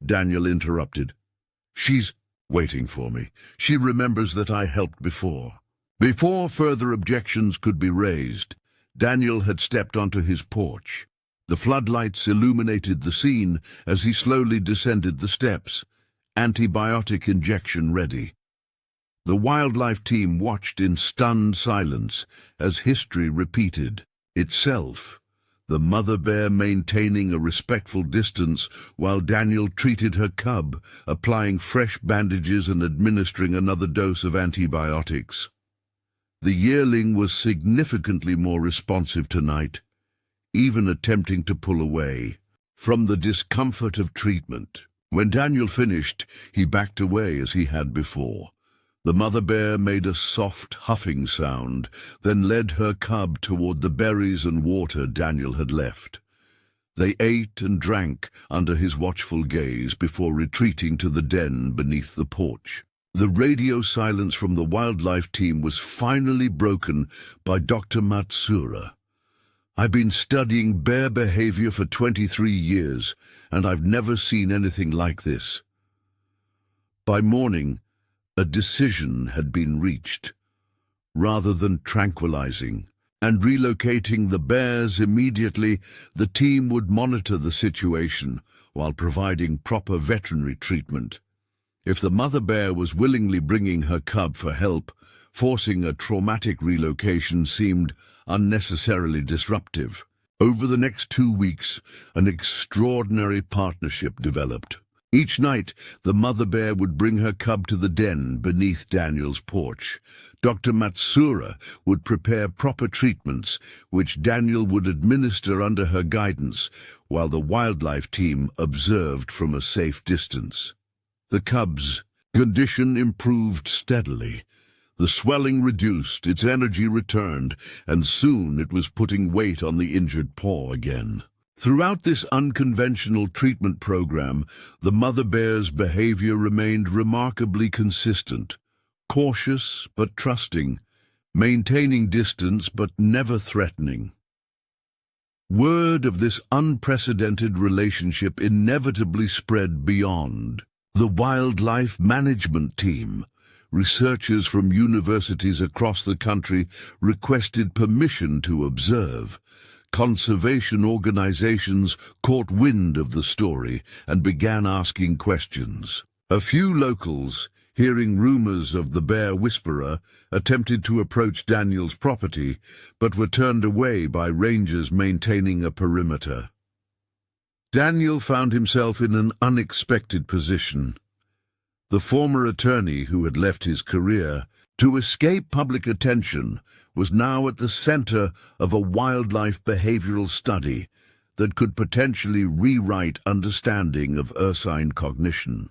Daniel interrupted. "She's waiting for me. She remembers that I helped before." Before further objections could be raised, Daniel had stepped onto his porch. The floodlights illuminated the scene as he slowly descended the steps, antibiotic injection ready. The wildlife team watched in stunned silence as history repeated itself, the mother bear maintaining a respectful distance while Daniel treated her cub, applying fresh bandages and administering another dose of antibiotics. The yearling was significantly more responsive tonight, even attempting to pull away from the discomfort of treatment. When Daniel finished, he backed away as he had before. The mother bear made a soft huffing sound, then led her cub toward the berries and water Daniel had left. They ate and drank under his watchful gaze before retreating to the den beneath the porch. The radio silence from the wildlife team was finally broken by Dr. Matsura. "I've been studying bear behavior for 23 years, and I've never seen anything like this." By morning, a decision had been reached. Rather than tranquilizing and relocating the bears immediately, the team would monitor the situation while providing proper veterinary treatment. If the mother bear was willingly bringing her cub for help, Forcing a traumatic relocation seemed unnecessarily disruptive. Over the next 2 weeks, an extraordinary partnership developed. Each night, the mother bear would bring her cub to the den beneath Daniel's porch. Dr. Matsuura would prepare proper treatments, which Daniel would administer under her guidance, while the wildlife team observed from a safe distance. The cub's condition improved steadily. The swelling reduced, its energy returned, and soon it was putting weight on the injured paw again. Throughout this unconventional treatment program, the mother bear's behavior remained remarkably consistent, cautious but trusting, maintaining distance but never threatening. Word of this unprecedented relationship inevitably spread beyond. The wildlife management team, researchers from universities across the country, requested permission to observe. Conservation organizations caught wind of the story and began asking questions. A few locals, hearing rumors of the bear whisperer, attempted to approach Daniel's property, but were turned away by rangers maintaining a perimeter. Daniel found himself in an unexpected position. The former attorney who had left his career to escape public attention was now at the center of a wildlife behavioral study that could potentially rewrite understanding of ursine cognition.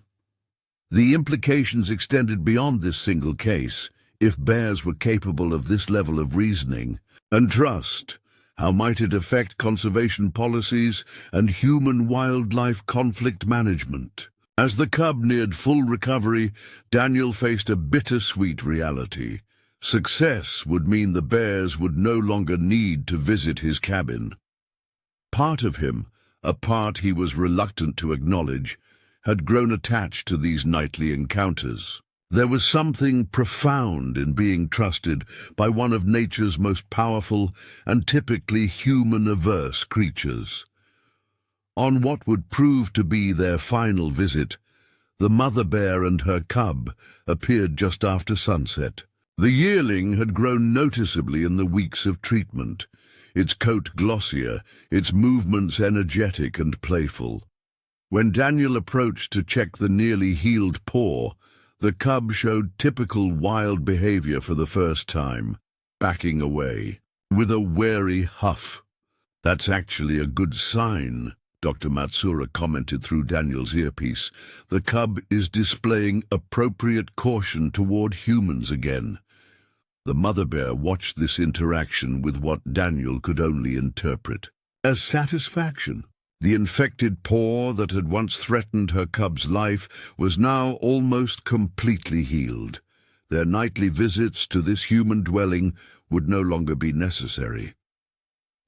The implications extended beyond this single case. If bears were capable of this level of reasoning and trust, how might it affect conservation policies and human-wildlife conflict management? As the cub neared full recovery, Daniel faced a bittersweet reality. Success would mean the bears would no longer need to visit his cabin. Part of him, a part he was reluctant to acknowledge, had grown attached to these nightly encounters. There was something profound in being trusted by one of nature's most powerful and typically human-averse creatures. On what would prove to be their final visit, the mother bear and her cub appeared just after sunset. The yearling had grown noticeably in the weeks of treatment, its coat glossier, its movements energetic and playful. When Daniel approached to check the nearly healed paw, the cub showed typical wild behavior for the first time, backing away with a wary huff. "That's actually a good sign," Dr. Matsuura commented through Daniel's earpiece. "The cub is displaying appropriate caution toward humans again." The mother bear watched this interaction with what Daniel could only interpret as satisfaction. The infected paw that had once threatened her cub's life was now almost completely healed. Their nightly visits to this human dwelling would no longer be necessary.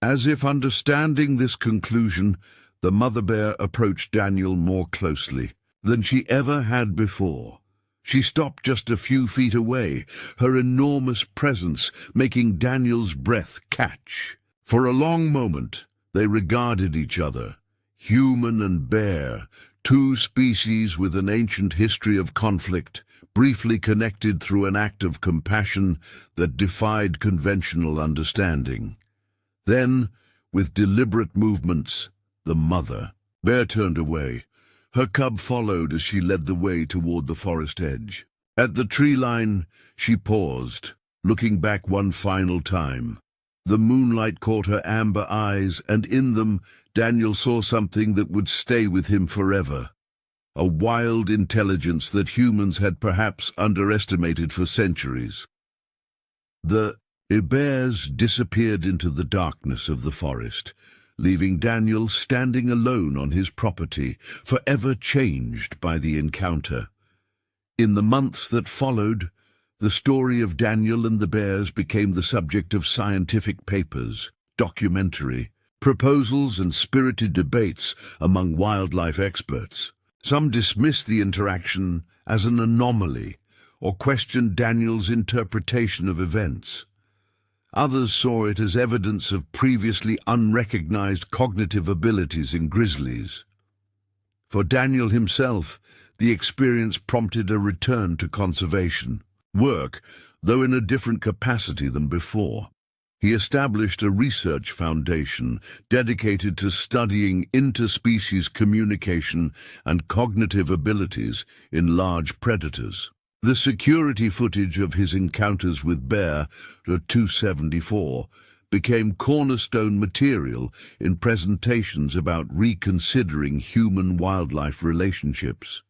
As if understanding this conclusion, the mother bear approached Daniel more closely than she ever had before. She stopped just a few feet away, her enormous presence making Daniel's breath catch. For a long moment, they regarded each other, human and bear, two species with an ancient history of conflict, briefly connected through an act of compassion that defied conventional understanding. Then, with deliberate movements, the mother bear turned away. Her cub followed as she led the way toward the forest edge. At the tree line, she paused, looking back one final time. The moonlight caught her amber eyes, and in them Daniel saw something that would stay with him forever. A wild intelligence that humans had perhaps underestimated for centuries. The bears disappeared into the darkness of the forest, leaving Daniel standing alone on his property, forever changed by the encounter. In the months that followed, the story of Daniel and the bears became the subject of scientific papers, documentary, proposals, and spirited debates among wildlife experts. Some dismissed the interaction as an anomaly or questioned Daniel's interpretation of events. Others saw it as evidence of previously unrecognized cognitive abilities in grizzlies. For Daniel himself, the experience prompted a return to conservation. work, though in a different capacity than before. He established a research foundation dedicated to studying interspecies communication and cognitive abilities in large predators. The security footage of his encounters with bear, 274, became cornerstone material in presentations about reconsidering human-wildlife relationships.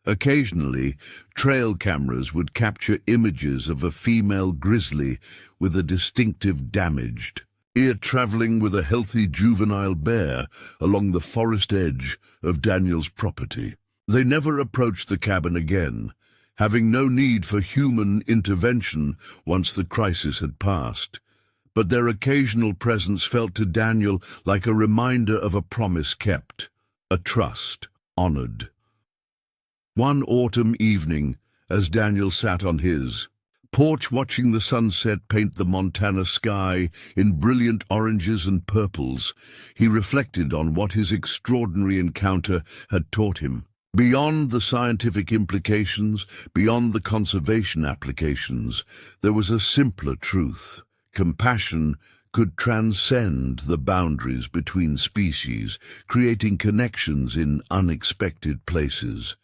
Occasionally, trail cameras would capture images of a female grizzly with a distinctive damaged ear traveling with a healthy juvenile bear along the forest edge of Daniel's property. They never approached the cabin again, having no need for human intervention once the crisis had passed. But their occasional presence felt to Daniel like a reminder of a promise kept, a trust honored. One autumn evening, as Daniel sat on his porch watching the sunset paint the Montana sky in brilliant oranges and purples, he reflected on what his extraordinary encounter had taught him. Beyond the scientific implications, beyond the conservation applications, there was a simpler truth. Compassion could transcend the boundaries between species, creating connections in unexpected places.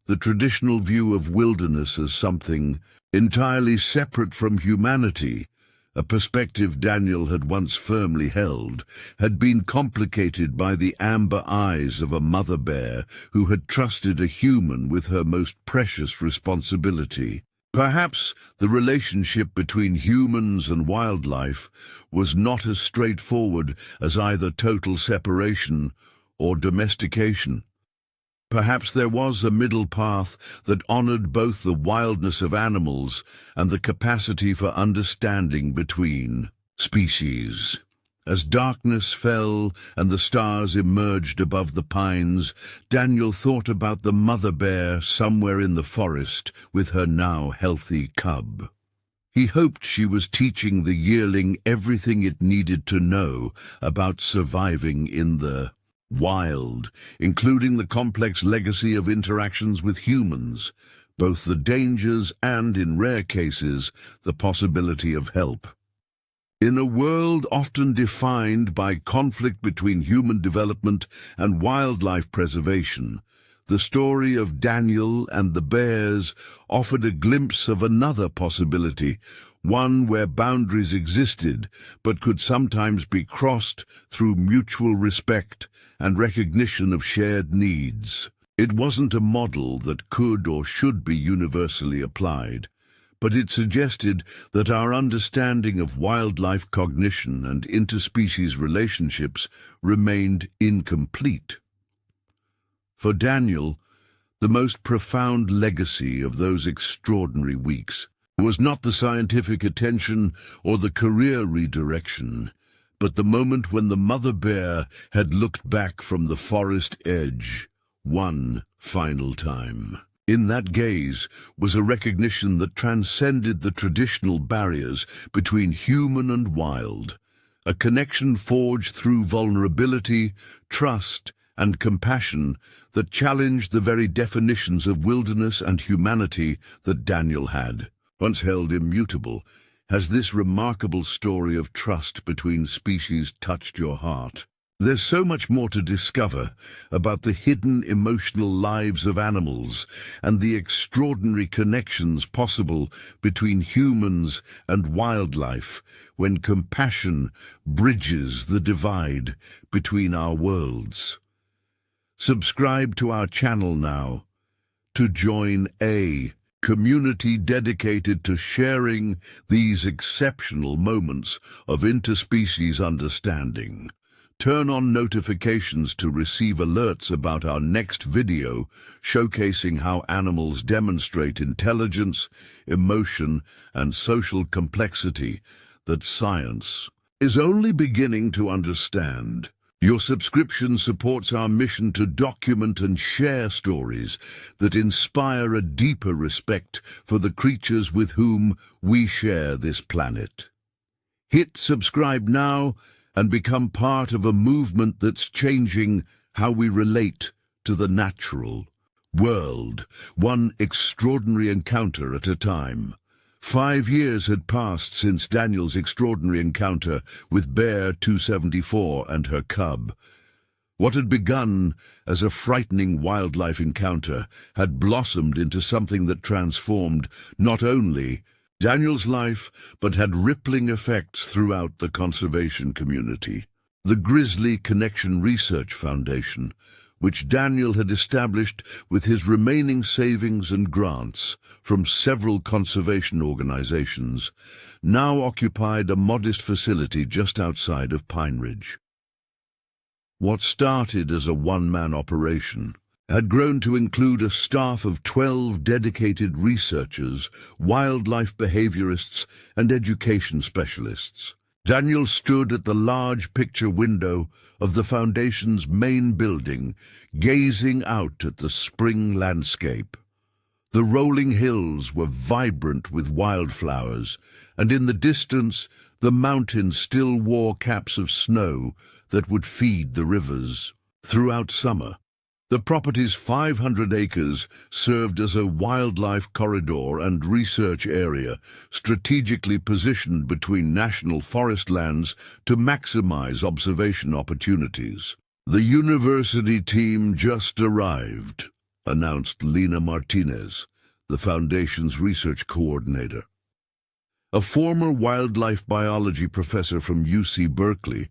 The traditional view of wilderness as something entirely separate from humanity, a perspective Daniel had once firmly held, had been complicated by the amber eyes of a mother bear who had trusted a human with her most precious responsibility. Perhaps the relationship between humans and wildlife was not as straightforward as either total separation or domestication. Perhaps there was a middle path that honored both the wildness of animals and the capacity for understanding between species. As darkness fell and the stars emerged above the pines, Daniel thought about the mother bear somewhere in the forest with her now healthy cub. He hoped she was teaching the yearling everything it needed to know about surviving in the wild, including the complex legacy of interactions with humans, both the dangers and, in rare cases, the possibility of help. In a world often defined by conflict between human development and wildlife preservation, the story of Daniel and the bears offered a glimpse of another possibility, one where boundaries existed but could sometimes be crossed through mutual respect and recognition of shared needs. It wasn't a model that could or should be universally applied, but it suggested that our understanding of wildlife cognition and interspecies relationships remained incomplete. For Daniel, the most profound legacy of those extraordinary weeks was not the scientific attention or the career redirection, but the moment when the mother bear had looked back from the forest edge one final time. In that gaze was a recognition that transcended the traditional barriers between human and wild, a connection forged through vulnerability, trust, and compassion that challenged the very definitions of wilderness and humanity that Daniel had once held immutable. Has this remarkable story of trust between species touched your heart? There's so much more to discover about the hidden emotional lives of animals and the extraordinary connections possible between humans and wildlife when compassion bridges the divide between our worlds. Subscribe to our channel now to join a community dedicated to sharing these exceptional moments of interspecies understanding. Turn on notifications to receive alerts about our next video showcasing how animals demonstrate intelligence, emotion, and social complexity that science is only beginning to understand. Your subscription supports our mission to document and share stories that inspire a deeper respect for the creatures with whom we share this planet. Hit subscribe now and become part of a movement that's changing how we relate to the natural World, one extraordinary encounter at a time. 5 years had passed since Daniel's extraordinary encounter with Bear 274 and her cub. What had begun as a frightening wildlife encounter had blossomed into something that transformed not only Daniel's life, but had rippling effects throughout the conservation community. The Grizzly Connection Research Foundation, which Daniel had established with his remaining savings and grants from several conservation organizations, now occupied a modest facility just outside of Pineridge. What started as a one-man operation had grown to include a staff of 12 dedicated researchers, wildlife behaviorists, and education specialists. Daniel stood at the large picture window of the Foundation's main building, gazing out at the spring landscape. The rolling hills were vibrant with wildflowers, and in the distance the mountains still wore caps of snow that would feed the rivers. Throughout summer, the property's 500 acres served as a wildlife corridor and research area, strategically positioned between national forest lands to maximize observation opportunities. "The university team just arrived," announced Lena Martinez, the Foundation's research coordinator. A former wildlife biology professor from UC Berkeley,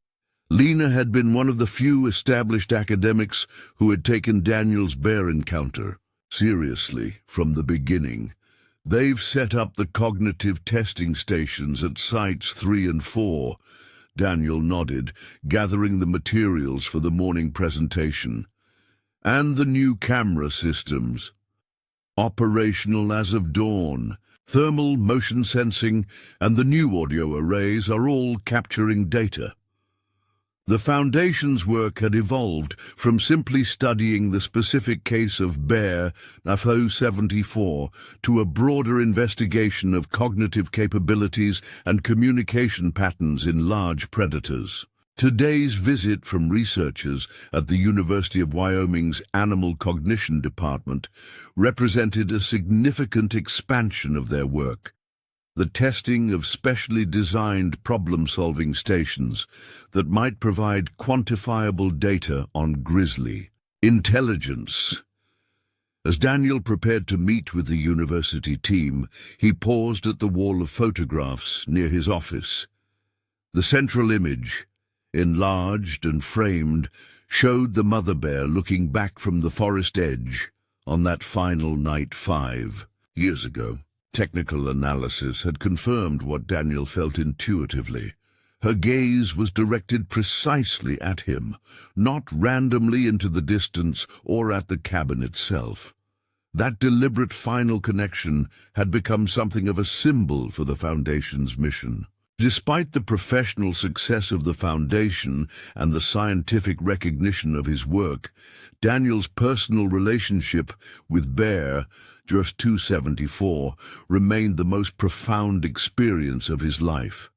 Lena had been one of the few established academics who had taken Daniel's bear encounter seriously from the beginning. "They've set up the cognitive testing stations at sites 3 and 4, Daniel nodded, gathering the materials for the morning presentation. "And the new camera systems. Operational as of dawn. Thermal, motion sensing, and the new audio arrays are all capturing data." The Foundation's work had evolved from simply studying the specific case of Bear 274 to a broader investigation of cognitive capabilities and communication patterns in large predators. Today's visit from researchers at the University of Wyoming's Animal Cognition Department represented a significant expansion of their work. The testing of specially designed problem-solving stations that might provide quantifiable data on grizzly intelligence. As Daniel prepared to meet with the university team, he paused at the wall of photographs near his office. The central image, enlarged and framed, showed the mother bear looking back from the forest edge on that final night 5 years ago. Technical analysis had confirmed what Daniel felt intuitively. Her gaze was directed precisely at him, not randomly into the distance or at the cabin itself. That deliberate final connection had become something of a symbol for the Foundation's mission. Despite the professional success of the Foundation and the scientific recognition of his work, Daniel's personal relationship with Bear, just 274, remained the most profound experience of his life.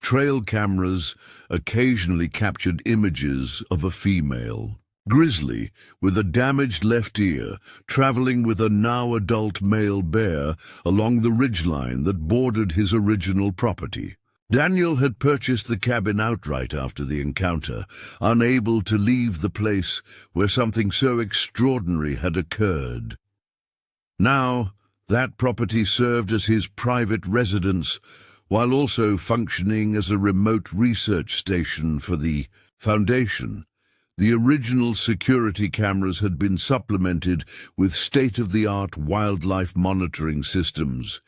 Trail cameras occasionally captured images of a female grizzly with a damaged left ear traveling with a now-adult male bear along the ridgeline that bordered his original property. Daniel had purchased the cabin outright after the encounter, unable to leave the place where something so extraordinary had occurred. Now, that property served as his private residence, while also functioning as a remote research station for the Foundation. The original security cameras had been supplemented with state-of-the-art wildlife monitoring systems,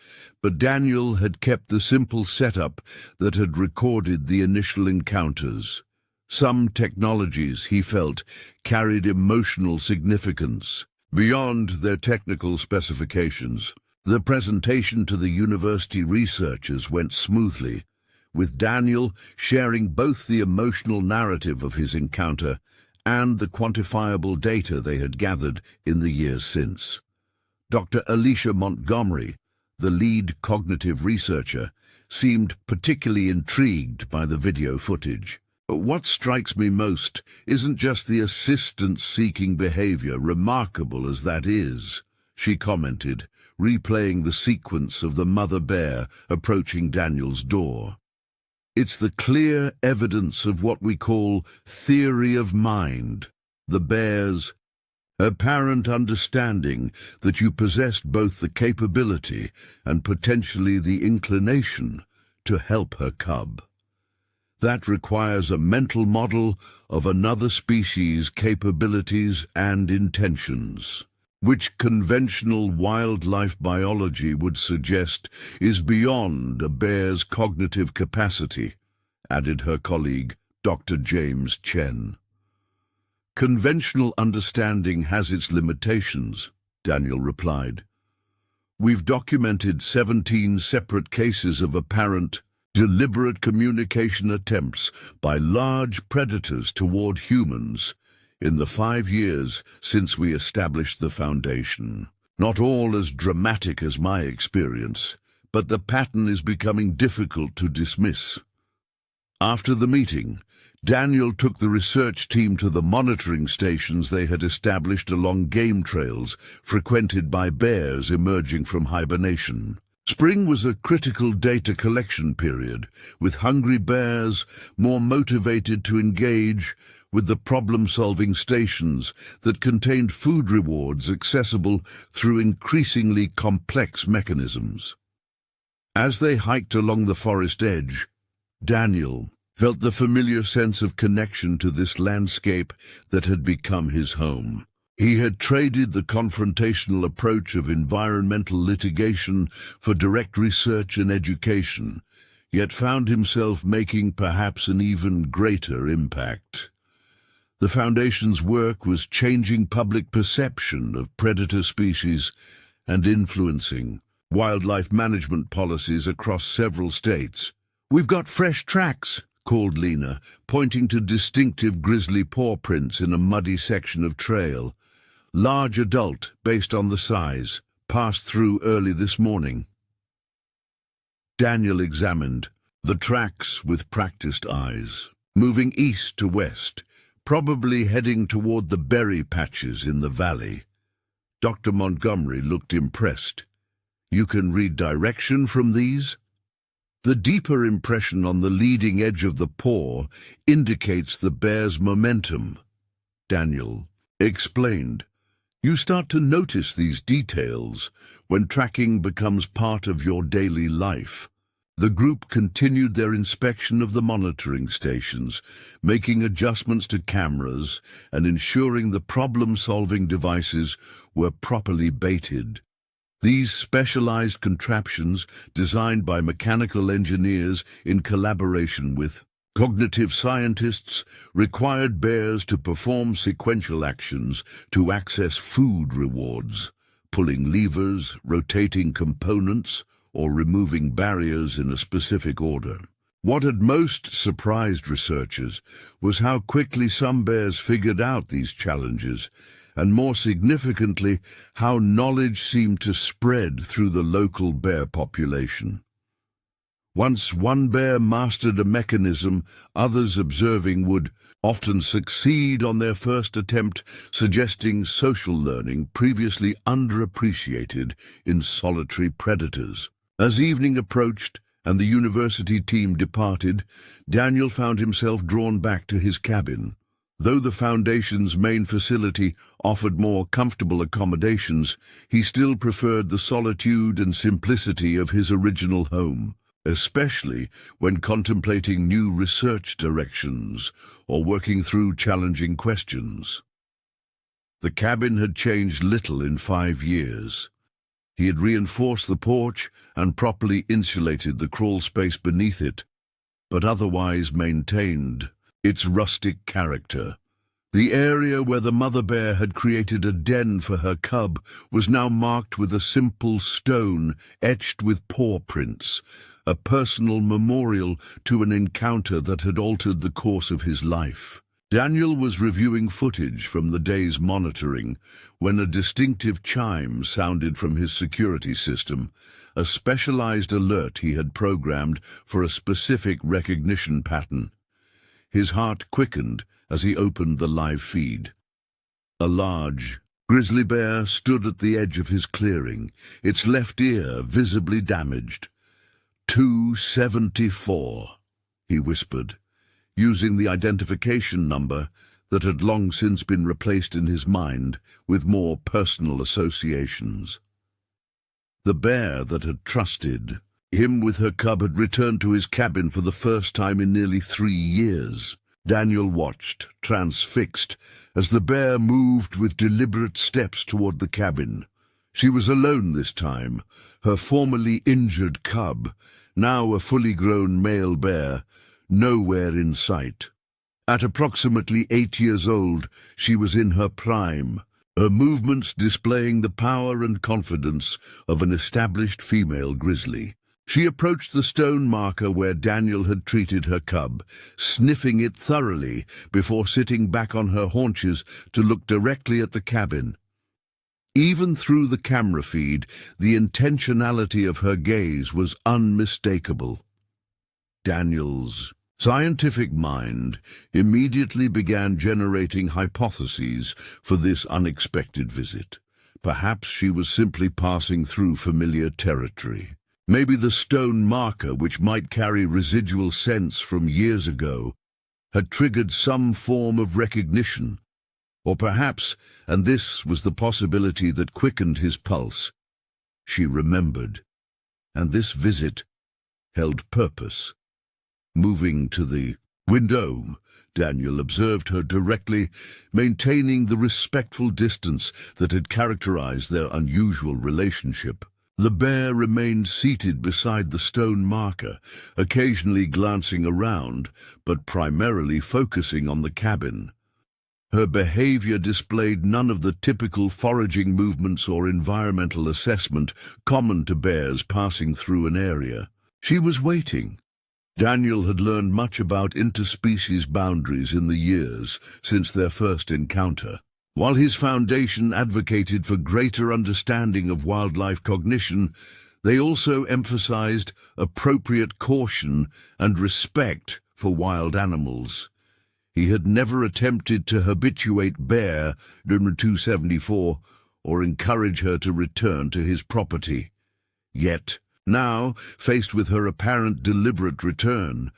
but Daniel had kept the simple setup that had recorded the initial encounters. Some technologies, he felt, carried emotional significance beyond their technical specifications. The presentation to the university researchers went smoothly, with Daniel sharing both the emotional narrative of his encounter and the quantifiable data they had gathered in the years since. Dr. Alicia Montgomery, the lead cognitive researcher, seemed particularly intrigued by the video footage. What strikes me most isn't just the assistance-seeking behavior, remarkable as that is, she commented, replaying the sequence of the mother bear approaching Daniel's door. It's the clear evidence of what we call theory of mind, the bear's apparent understanding that you possessed both the capability and potentially the inclination to help her cub. That requires a mental model of another species' capabilities and intentions, which conventional wildlife biology would suggest is beyond a bear's cognitive capacity, added her colleague, Dr. James Chen. Conventional understanding has its limitations, Daniel replied. We've documented 17 separate cases of apparent, deliberate communication attempts by large predators toward humans in the 5 years since we established the foundation. Not all as dramatic as my experience, but the pattern is becoming difficult to dismiss. After the meeting, Daniel took the research team to the monitoring stations they had established along game trails frequented by bears emerging from hibernation. Spring was a critical data collection period, with hungry bears more motivated to engage with the problem-solving stations that contained food rewards accessible through increasingly complex mechanisms. As they hiked along the forest edge, Daniel felt the familiar sense of connection to this landscape that had become his home. He had traded the confrontational approach of environmental litigation for direct research and education, yet found himself making perhaps an even greater impact. The Foundation's work was changing public perception of predator species and influencing wildlife management policies across several states. "We've got fresh tracks," called Lena, pointing to distinctive grizzly paw prints in a muddy section of trail. "Large adult, based on the size, passed through early this morning." Daniel examined the tracks with practiced eyes, moving east to west, probably heading toward the berry patches in the valley. Dr. Montgomery looked impressed. "You can read direction from these?" The deeper impression on the leading edge of the paw indicates the bear's momentum, Daniel explained. You start to notice these details when tracking becomes part of your daily life. The group continued their inspection of the monitoring stations, making adjustments to cameras and ensuring the problem-solving devices were properly baited. These specialized contraptions, designed by mechanical engineers in collaboration with cognitive scientists, required bears to perform sequential actions to access food rewards, pulling levers, rotating components, or removing barriers in a specific order. What had most surprised researchers was how quickly some bears figured out these challenges, and more significantly, how knowledge seemed to spread through the local bear population. Once one bear mastered a mechanism, others observing would often succeed on their first attempt, suggesting social learning previously underappreciated in solitary predators. As evening approached and the university team departed, Daniel found himself drawn back to his cabin. Though the Foundation's main facility offered more comfortable accommodations, he still preferred the solitude and simplicity of his original home, especially when contemplating new research directions or working through challenging questions. The cabin had changed little in 5 years. He had reinforced the porch and properly insulated the crawl space beneath it, but otherwise maintained its rustic character. The area where the mother bear had created a den for her cub was now marked with a simple stone etched with paw prints, a personal memorial to an encounter that had altered the course of his life. Daniel was reviewing footage from the day's monitoring when a distinctive chime sounded from his security system, a specialized alert he had programmed for a specific recognition pattern. His heart quickened as he opened the live feed. A large grizzly bear stood at the edge of his clearing, its left ear visibly damaged. 274, he whispered, using the identification number that had long since been replaced in his mind with more personal associations. The bear that had trusted him with her cub had returned to his cabin for the first time in nearly 3 years. Daniel watched, transfixed, as the bear moved with deliberate steps toward the cabin. She was alone this time, her formerly injured cub, now a fully grown male bear, nowhere in sight. At approximately 8 years old, she was in her prime, her movements displaying the power and confidence of an established female grizzly. She approached the stone marker where Daniel had treated her cub, sniffing it thoroughly before sitting back on her haunches to look directly at the cabin. Even through the camera feed, the intentionality of her gaze was unmistakable. Daniel's scientific mind immediately began generating hypotheses for this unexpected visit. Perhaps she was simply passing through familiar territory. Maybe the stone marker, which might carry residual sense from years ago, had triggered some form of recognition. Or perhaps, and this was the possibility that quickened his pulse, she remembered. And this visit held purpose. Moving to the window, Daniel observed her directly, maintaining the respectful distance that had characterized their unusual relationship. The bear remained seated beside the stone marker, occasionally glancing around, but primarily focusing on the cabin. Her behavior displayed none of the typical foraging movements or environmental assessment common to bears passing through an area. She was waiting. Daniel had learned much about interspecies boundaries in the years since their first encounter. While his foundation advocated for greater understanding of wildlife cognition, they also emphasized appropriate caution and respect for wild animals. He had never attempted to habituate Bear during 274 or encourage her to return to his property. Yet, now, faced with her apparent deliberate return,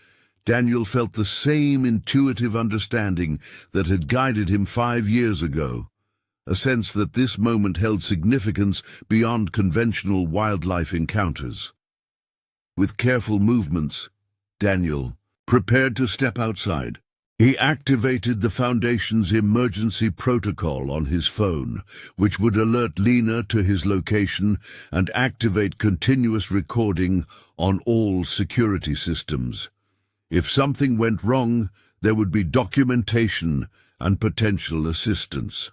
Daniel felt the same intuitive understanding that had guided him 5 years ago, a sense that this moment held significance beyond conventional wildlife encounters. With careful movements, Daniel prepared to step outside. He activated the Foundation's emergency protocol on his phone, which would alert Lena to his location and activate continuous recording on all security systems. If something went wrong, there would be documentation and potential assistance.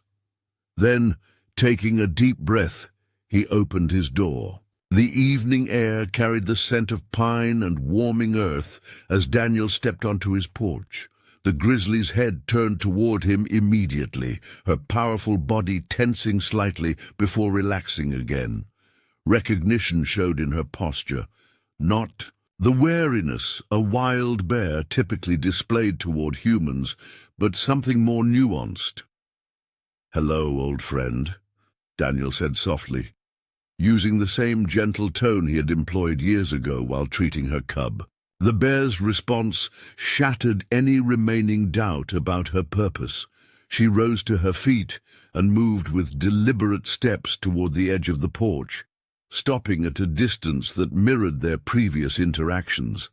Then, taking a deep breath, he opened his door. The evening air carried the scent of pine and warming earth as Daniel stepped onto his porch. The grizzly's head turned toward him immediately, her powerful body tensing slightly before relaxing again. Recognition showed in her posture, not the wariness a wild bear typically displayed toward humans, but something more nuanced. "Hello, old friend," Daniel said softly, using the same gentle tone he had employed years ago while treating her cub. The bear's response shattered any remaining doubt about her purpose. She rose to her feet and moved with deliberate steps toward the edge of the porch, stopping at a distance that mirrored their previous interactions,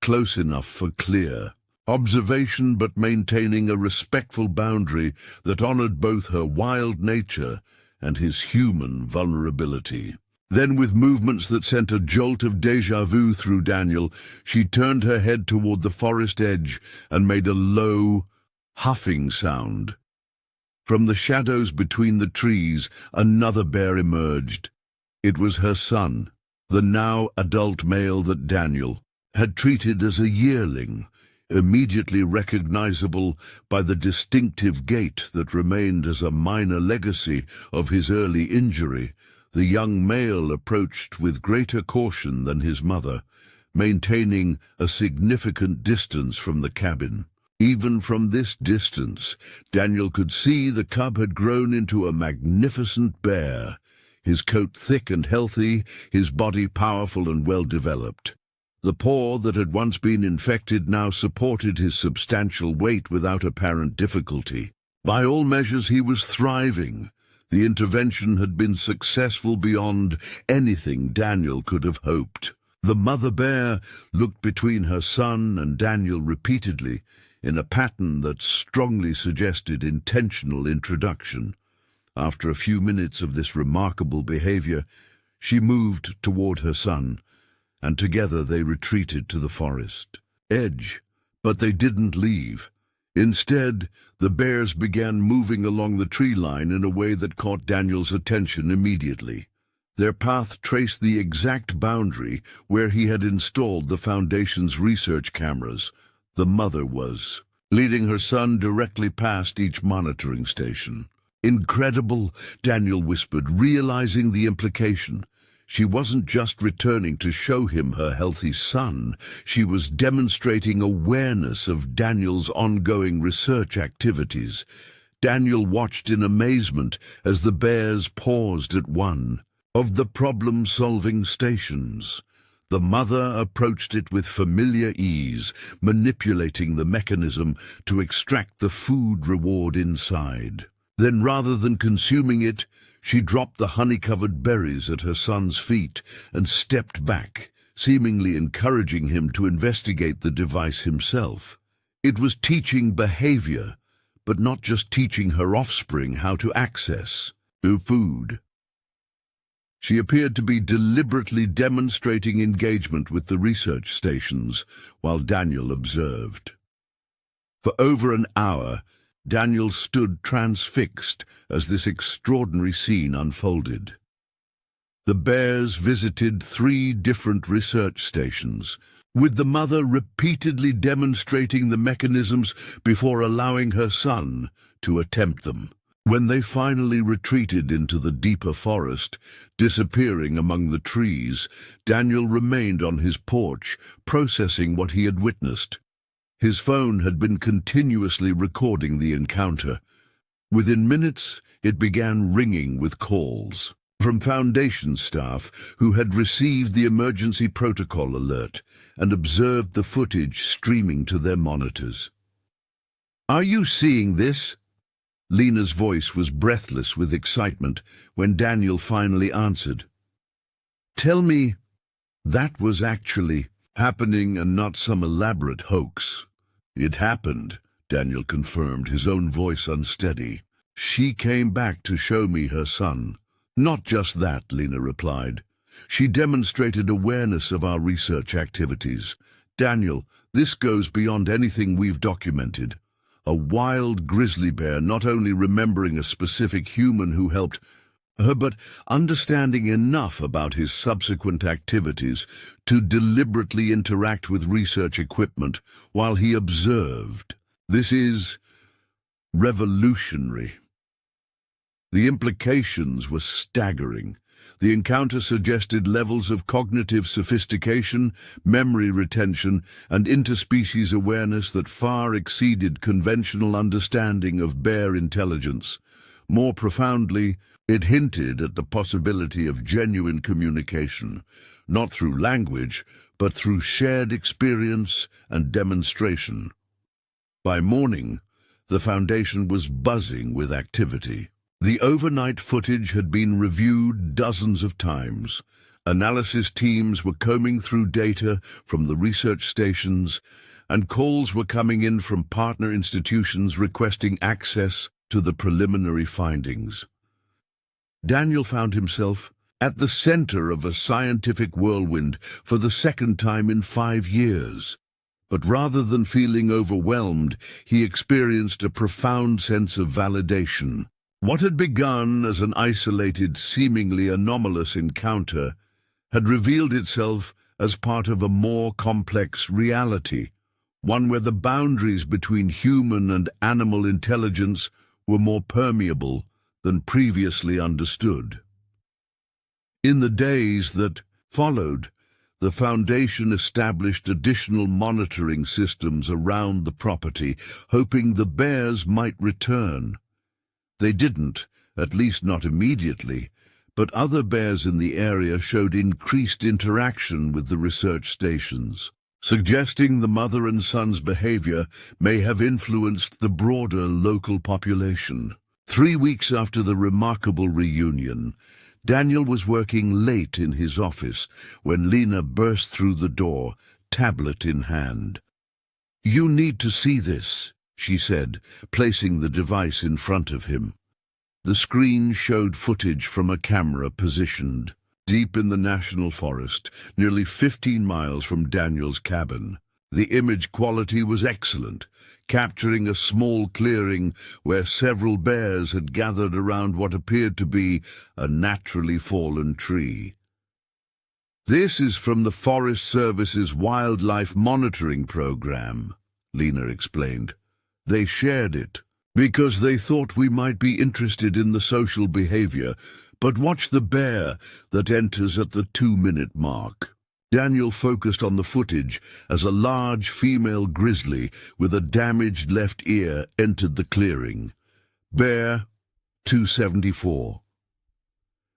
close enough for clear observation but maintaining a respectful boundary that honored both her wild nature and his human vulnerability. Then, with movements that sent a jolt of déjà vu through Daniel, she turned her head toward the forest edge and made a low, huffing sound. From the shadows between the trees, another bear emerged. It was her son, the now adult male that Daniel had treated as a yearling, immediately recognizable by the distinctive gait that remained as a minor legacy of his early injury. The young male approached with greater caution than his mother, maintaining a significant distance from the cabin. Even from this distance, Daniel could see the cub had grown into a magnificent bear, his coat thick and healthy, his body powerful and well-developed. The paw that had once been infected now supported his substantial weight without apparent difficulty. By all measures, he was thriving. The intervention had been successful beyond anything Daniel could have hoped. The mother bear looked between her son and Daniel repeatedly, in a pattern that strongly suggested intentional introduction. After a few minutes of this remarkable behavior, she moved toward her son, and together they retreated to the forest edge. But they didn't leave. Instead, the bears began moving along the tree line in a way that caught Daniel's attention immediately. Their path traced the exact boundary where he had installed the Foundation's research cameras. The mother was leading her son directly past each monitoring station. "Incredible," Daniel whispered, realizing the implication. She wasn't just returning to show him her healthy son. She was demonstrating awareness of Daniel's ongoing research activities. Daniel watched in amazement as the bears paused at one of the problem-solving stations. The mother approached it with familiar ease, manipulating the mechanism to extract the food reward inside. Then, rather than consuming it, she dropped the honey-covered berries at her son's feet and stepped back, seemingly encouraging him to investigate the device himself. It was teaching behavior, but not just teaching her offspring how to access food. She appeared to be deliberately demonstrating engagement with the research stations, while Daniel observed. For over an hour, Daniel stood transfixed as this extraordinary scene unfolded. The bears visited 3 different research stations, with the mother repeatedly demonstrating the mechanisms before allowing her son to attempt them. When they finally retreated into the deeper forest, disappearing among the trees, Daniel remained on his porch, processing what he had witnessed. His phone had been continuously recording the encounter. Within minutes, it began ringing with calls from Foundation staff who had received the emergency protocol alert and observed the footage streaming to their monitors. "Are you seeing this?" Lena's voice was breathless with excitement when Daniel finally answered. "Tell me, that was actually happening and not some elaborate hoax." "It happened," Daniel confirmed, his own voice unsteady. "She came back to show me her son." "Not just that," Lena replied. "She demonstrated awareness of our research activities. Daniel, this goes beyond anything we've documented. A wild grizzly bear not only remembering a specific human who helped her, but understanding enough about his subsequent activities to deliberately interact with research equipment while he observed. This is revolutionary." The implications were staggering. The encounter suggested levels of cognitive sophistication, memory retention, and interspecies awareness that far exceeded conventional understanding of bear intelligence. More profoundly, it hinted at the possibility of genuine communication, not through language, but through shared experience and demonstration. By morning, the Foundation was buzzing with activity. The overnight footage had been reviewed dozens of times. Analysis teams were combing through data from the research stations, and calls were coming in from partner institutions requesting access to the preliminary findings. Daniel found himself at the center of a scientific whirlwind for the second time in 5 years. But rather than feeling overwhelmed, he experienced a profound sense of validation. What had begun as an isolated, seemingly anomalous encounter had revealed itself as part of a more complex reality, one where the boundaries between human and animal intelligence were more permeable than previously understood. In the days that followed, The Foundation established additional monitoring systems around the property, hoping the bears might return. They didn't, at least not immediately, but other bears in the area showed increased interaction with the research stations, suggesting the mother and son's behavior may have influenced the broader local population. 3 weeks after the remarkable reunion, Daniel was working late in his office when Lena burst through the door, tablet in hand. "You need to see this," she said, placing the device in front of him. The screen showed footage from a camera positioned deep in the national forest, nearly 15 miles from Daniel's cabin. The image quality was excellent, capturing a small clearing where several bears had gathered around what appeared to be a naturally fallen tree. "This is from the Forest Service's Wildlife Monitoring Program," Lena explained. "They shared it because they thought we might be interested in the social behavior, but watch the bear that enters at the 2-minute mark." Daniel focused on the footage as a large female grizzly with a damaged left ear entered the clearing. Bear 274.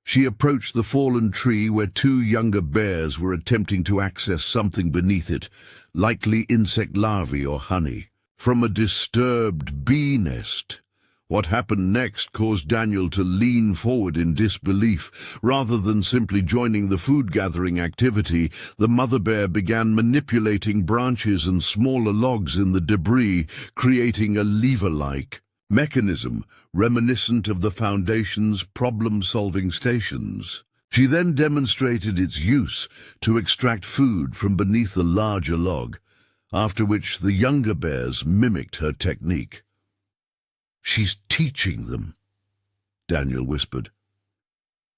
She approached the fallen tree where 2 younger bears were attempting to access something beneath it, likely insect larvae or honey, from a disturbed bee nest. What happened next caused Daniel to lean forward in disbelief. Rather than simply joining the food-gathering activity, the mother bear began manipulating branches and smaller logs in the debris, creating a lever-like mechanism reminiscent of the Foundation's problem-solving stations. She then demonstrated its use to extract food from beneath the larger log, after which the younger bears mimicked her technique. "She's teaching them," Daniel whispered.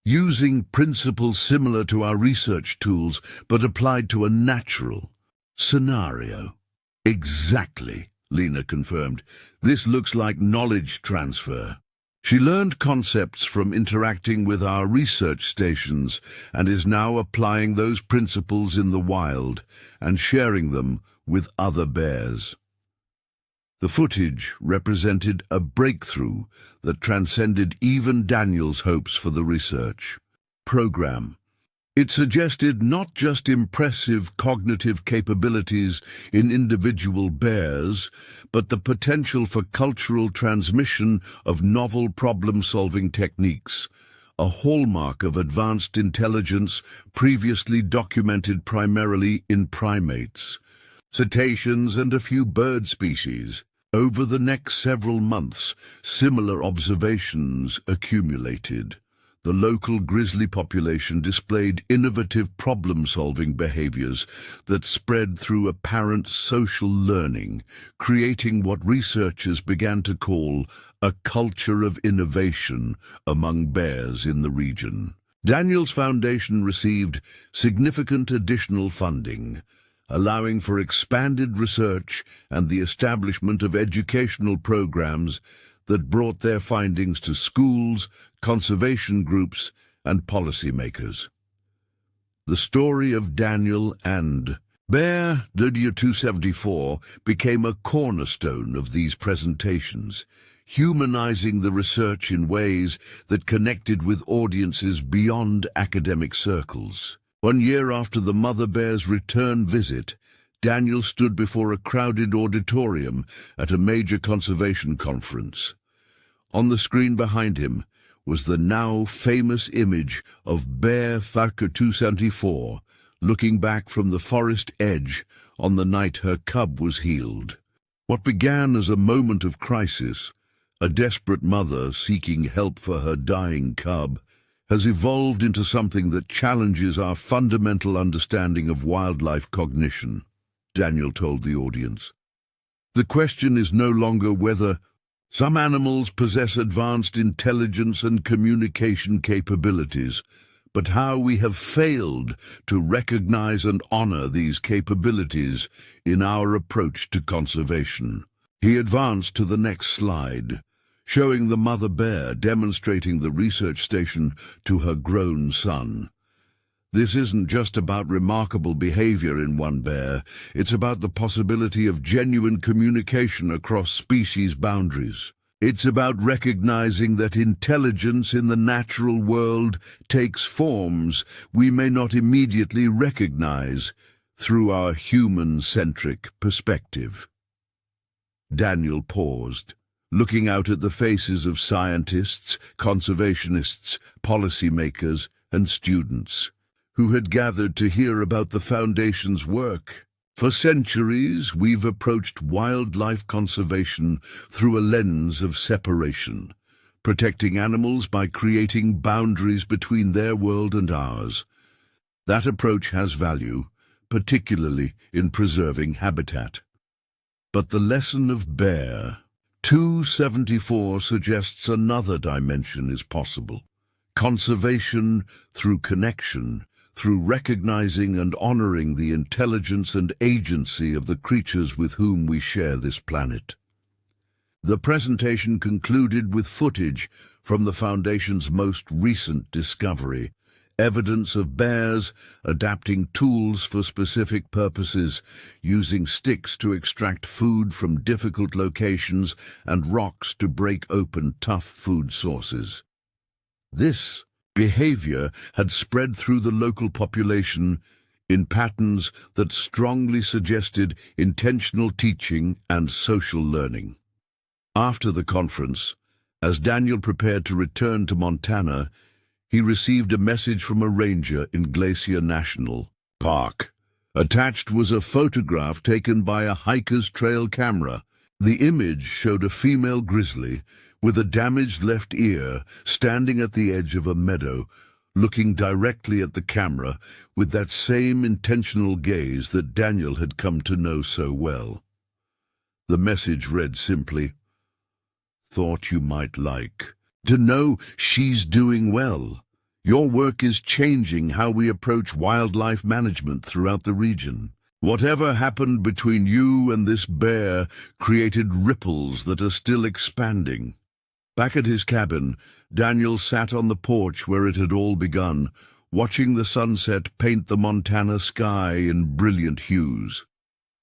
"Using principles similar to our research tools, but applied to a natural scenario." "Exactly," Lena confirmed. "This looks like knowledge transfer." She learned concepts from interacting with our research stations and is now applying those principles in the wild and sharing them with other bears. The footage represented a breakthrough that transcended even Daniel's hopes for the research program. It suggested not just impressive cognitive capabilities in individual bears, but the potential for cultural transmission of novel problem-solving techniques, a hallmark of advanced intelligence previously documented primarily in primates, cetaceans, and a few bird species. Over the next several months, similar observations accumulated. The local grizzly population displayed innovative problem-solving behaviors that spread through apparent social learning, creating what researchers began to call a culture of innovation among bears in the region. Daniel's Foundation received significant additional funding, allowing for expanded research and the establishment of educational programs that brought their findings to schools, conservation groups, and policymakers. The story of Daniel and Bear W274 became a cornerstone of these presentations, humanizing the research in ways that connected with audiences beyond academic circles. 1 year after the mother bear's return visit, Daniel stood before a crowded auditorium at a major conservation conference. On the screen behind him was the now famous image of Bear Farker 274 looking back from the forest edge on the night her cub was healed. What began as a moment of crisis, a desperate mother seeking help for her dying cub, has evolved into something that challenges our fundamental understanding of wildlife cognition, Daniel told the audience. The question is no longer whether some animals possess advanced intelligence and communication capabilities, but how we have failed to recognize and honor these capabilities in our approach to conservation. He advanced to the next slide, showing the mother bear demonstrating the research station to her grown son. This isn't just about remarkable behavior in one bear, it's about the possibility of genuine communication across species boundaries. It's about recognizing that intelligence in the natural world takes forms we may not immediately recognize through our human-centric perspective. Daniel paused, looking out at the faces of scientists, conservationists, policymakers, and students who had gathered to hear about the Foundation's work. For centuries, we've approached wildlife conservation through a lens of separation, protecting animals by creating boundaries between their world and ours. That approach has value, particularly in preserving habitat. But the lesson of bear 274 suggests another dimension is possible. Conservation through connection, through recognizing and honoring the intelligence and agency of the creatures with whom we share this planet. The presentation concluded with footage from the Foundation's most recent discovery, evidence of bears adapting tools for specific purposes, using sticks to extract food from difficult locations and rocks to break open tough food sources. This behavior had spread through the local population in patterns that strongly suggested intentional teaching and social learning. After the conference, as Daniel prepared to return to Montana, he received a message from a ranger in Glacier National Park. Attached was a photograph taken by a hiker's trail camera. The image showed a female grizzly with a damaged left ear standing at the edge of a meadow, looking directly at the camera with that same intentional gaze that Daniel had come to know so well. The message read simply, "Thought you might like to know she's doing well. Your work is changing how we approach wildlife management throughout the region. Whatever happened between you and this bear created ripples that are still expanding." Back at his cabin, Daniel sat on the porch where it had all begun, watching the sunset paint the Montana sky in brilliant hues.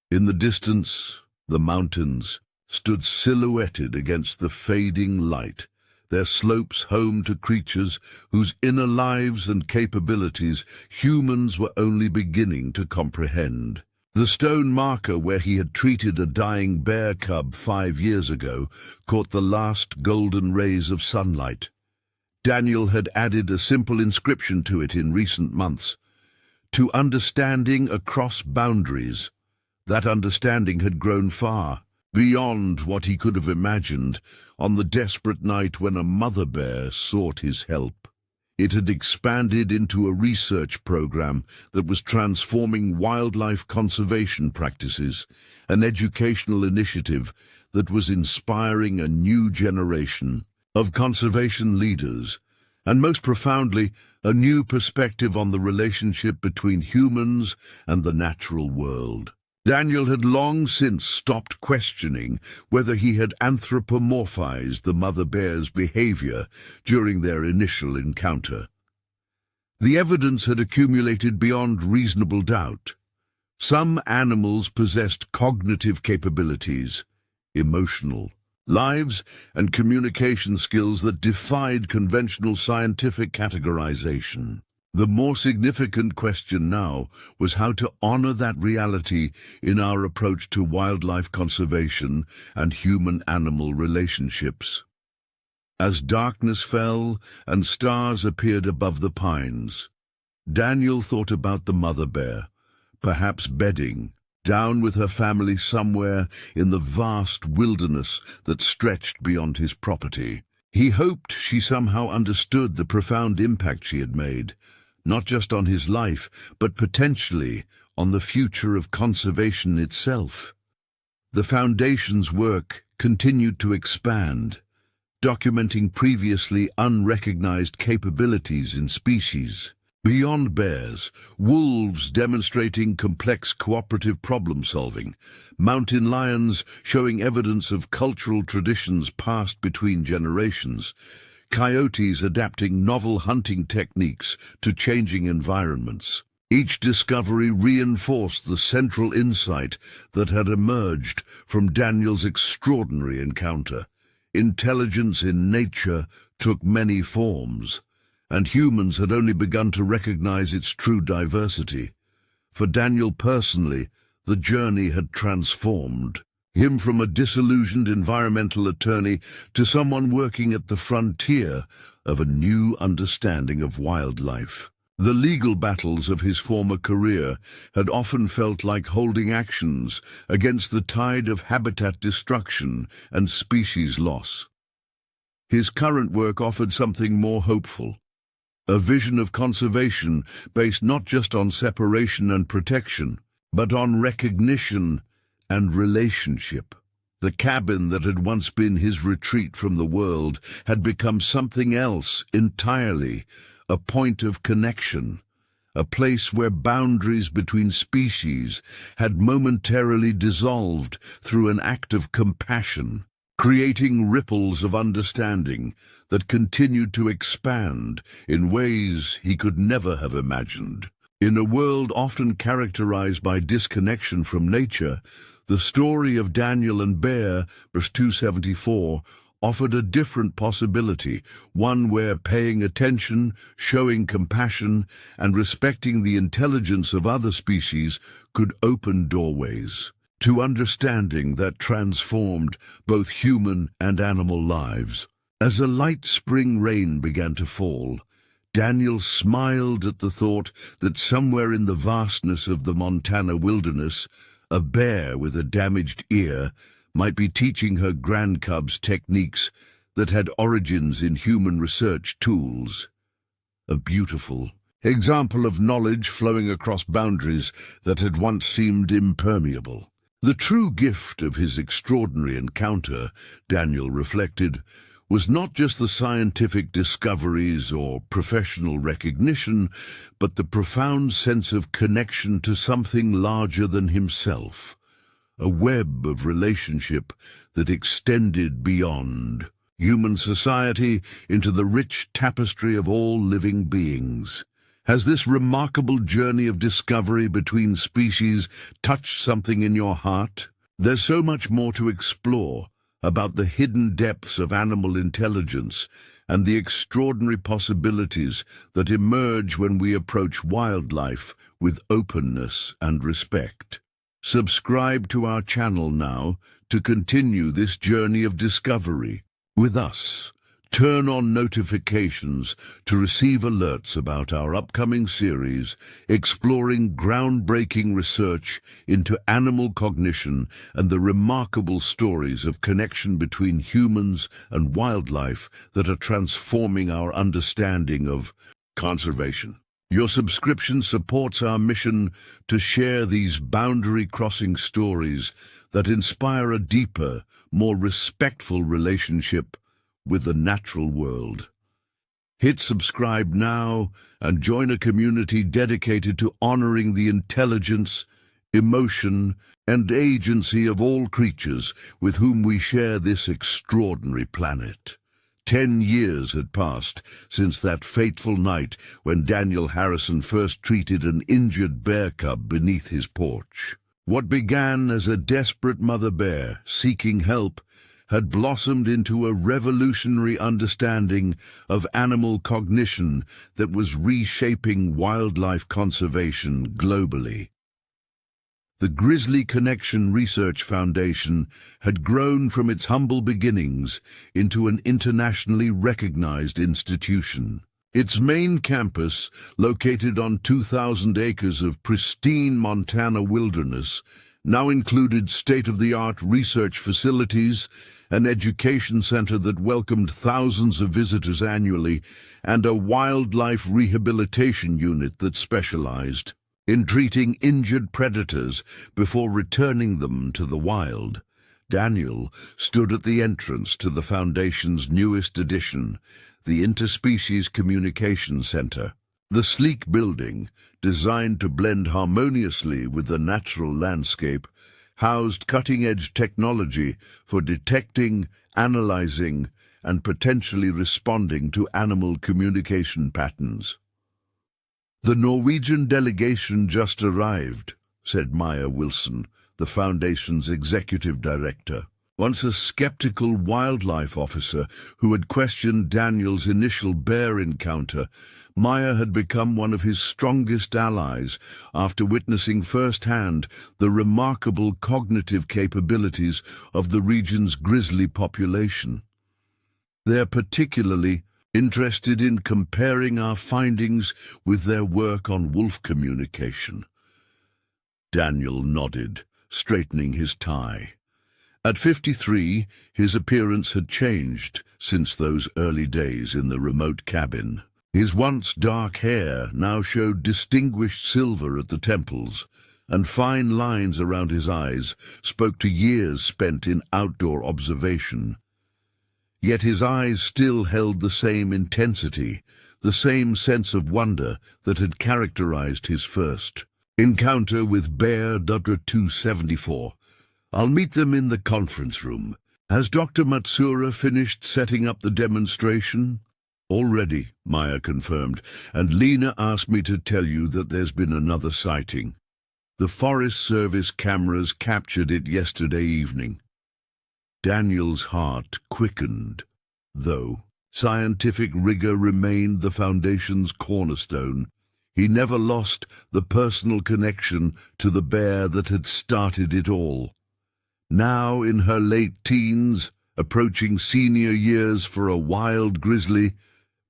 In the distance, the mountains stood silhouetted against the fading light, their slopes home to creatures whose inner lives and capabilities humans were only beginning to comprehend. The stone marker where he had treated a dying bear cub 5 years ago caught the last golden rays of sunlight. Daniel had added a simple inscription to it in recent months, "To understanding across boundaries." That understanding had grown far beyond what he could have imagined on the desperate night when a mother bear sought his help. It had expanded into a research program that was transforming wildlife conservation practices, an educational initiative that was inspiring a new generation of conservation leaders, and most profoundly, a new perspective on the relationship between humans and the natural world. Daniel had long since stopped questioning whether he had anthropomorphized the mother bear's behavior during their initial encounter. The evidence had accumulated beyond reasonable doubt. Some animals possessed cognitive capabilities, emotional lives, and communication skills that defied conventional scientific categorization. The more significant question now was how to honor that reality in our approach to wildlife conservation and human-animal relationships. As darkness fell and stars appeared above the pines, Daniel thought about the mother bear, perhaps bedding down with her family somewhere in the vast wilderness that stretched beyond his property. He hoped she somehow understood the profound impact she had made, not just on his life, but potentially on the future of conservation itself. The Foundation's work continued to expand, documenting previously unrecognized capabilities in species. Beyond bears, wolves demonstrating complex cooperative problem-solving, mountain lions showing evidence of cultural traditions passed between generations, coyotes adapting novel hunting techniques to changing environments. Each discovery reinforced the central insight that had emerged from Daniel's extraordinary encounter. Intelligence in nature took many forms, and humans had only begun to recognize its true diversity. For Daniel personally, the journey had transformed him from a disillusioned environmental attorney to someone working at the frontier of a new understanding of wildlife. The legal battles of his former career had often felt like holding actions against the tide of habitat destruction and species loss. His current work offered something more hopeful, a vision of conservation based not just on separation and protection, but on recognition and relationship. The cabin that had once been his retreat from the world had become something else entirely, a point of connection, a place where boundaries between species had momentarily dissolved through an act of compassion, creating ripples of understanding that continued to expand in ways he could never have imagined. In a world often characterized by disconnection from nature, the story of Daniel and Bear, verse 274, offered a different possibility, one where paying attention, showing compassion, and respecting the intelligence of other species could open doorways to understanding that transformed both human and animal lives. As a light spring rain began to fall, Daniel smiled at the thought that somewhere in the vastness of the Montana wilderness, a bear with a damaged ear might be teaching her grandcubs techniques that had origins in human research tools. A beautiful example of knowledge flowing across boundaries that had once seemed impermeable. The true gift of his extraordinary encounter, Daniel reflected, was not just the scientific discoveries or professional recognition, but the profound sense of connection to something larger than himself. A web of relationship that extended beyond human society into the rich tapestry of all living beings. Has this remarkable journey of discovery between species touched something in your heart? There's so much more to explore about the hidden depths of animal intelligence and the extraordinary possibilities that emerge when we approach wildlife with openness and respect. Subscribe to our channel now to continue this journey of discovery with us. Turn on notifications to receive alerts about our upcoming series exploring groundbreaking research into animal cognition and the remarkable stories of connection between humans and wildlife that are transforming our understanding of conservation. Your subscription supports our mission to share these boundary-crossing stories that inspire a deeper, more respectful relationship with the natural world. Hit subscribe now and join a community dedicated to honoring the intelligence, emotion, and agency of all creatures with whom we share this extraordinary planet. 10 years had passed since that fateful night when Daniel Harrison first treated an injured bear cub beneath his porch. What began as a desperate mother bear seeking help had blossomed into a revolutionary understanding of animal cognition that was reshaping wildlife conservation globally. The Grizzly Connection Research Foundation had grown from its humble beginnings into an internationally recognized institution. Its main campus, located on 2,000 acres of pristine Montana wilderness, now included state-of-the-art research facilities, an education center that welcomed thousands of visitors annually, and a wildlife rehabilitation unit that specialized in treating injured predators before returning them to the wild. Daniel stood at the entrance to the Foundation's newest addition, the Interspecies Communication Center. The sleek building, designed to blend harmoniously with the natural landscape, housed cutting-edge technology for detecting, analyzing, and potentially responding to animal communication patterns. "The Norwegian delegation just arrived," said Maya Wilson, the Foundation's executive director. Once a skeptical wildlife officer who had questioned Daniel's initial bear encounter, Maya had become one of his strongest allies after witnessing firsthand the remarkable cognitive capabilities of the region's grizzly population. They're particularly interested in comparing our findings with their work on wolf communication. Daniel nodded, straightening his tie. At 53, his appearance had changed since those early days in the remote cabin. His once dark hair now showed distinguished silver at the temples, and fine lines around his eyes spoke to years spent in outdoor observation. Yet his eyes still held the same intensity, the same sense of wonder that had characterized his first encounter with Bear Dr. 274. "I'll meet them in the conference room. Has Dr. Matsura finished setting up the demonstration?" "Already," Maya confirmed, "and Lena asked me to tell you that there's been another sighting. The Forest Service cameras captured it yesterday evening." Daniel's heart quickened. Though scientific rigor remained the Foundation's cornerstone, he never lost the personal connection to the bear that had started it all. Now in her late teens, approaching senior years for a wild grizzly,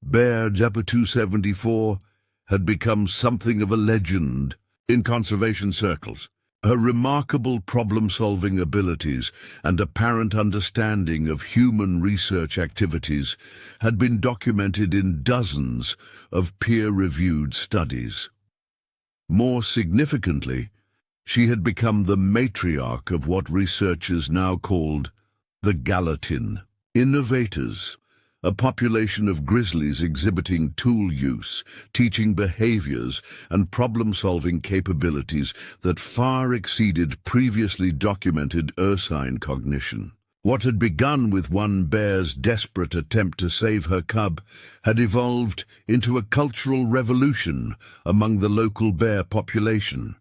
Bear Dapper 274 had become something of a legend in conservation circles. Her remarkable problem-solving abilities and apparent understanding of human research activities had been documented in dozens of peer-reviewed studies. More significantly, she had become the matriarch of what researchers now called the Gallatin innovators, a population of grizzlies exhibiting tool use, teaching behaviors, and problem-solving capabilities that far exceeded previously documented ursine cognition. What had begun with one bear's desperate attempt to save her cub had evolved into a cultural revolution among the local bear population.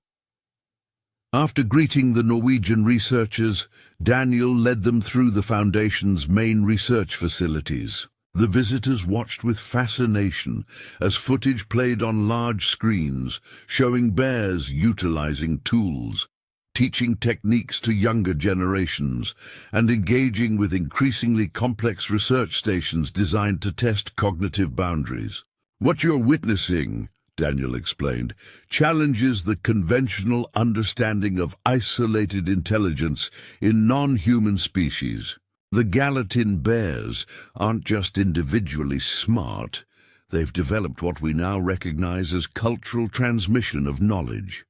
After greeting the Norwegian researchers, Daniel led them through the Foundation's main research facilities. The visitors watched with fascination as footage played on large screens, showing bears utilizing tools, teaching techniques to younger generations, and engaging with increasingly complex research stations designed to test cognitive boundaries. "What you're witnessing," Daniel explained, "challenges the conventional understanding of isolated intelligence in non-human species. The Gallatin bears aren't just individually smart, they've developed what we now recognize as cultural transmission of knowledge.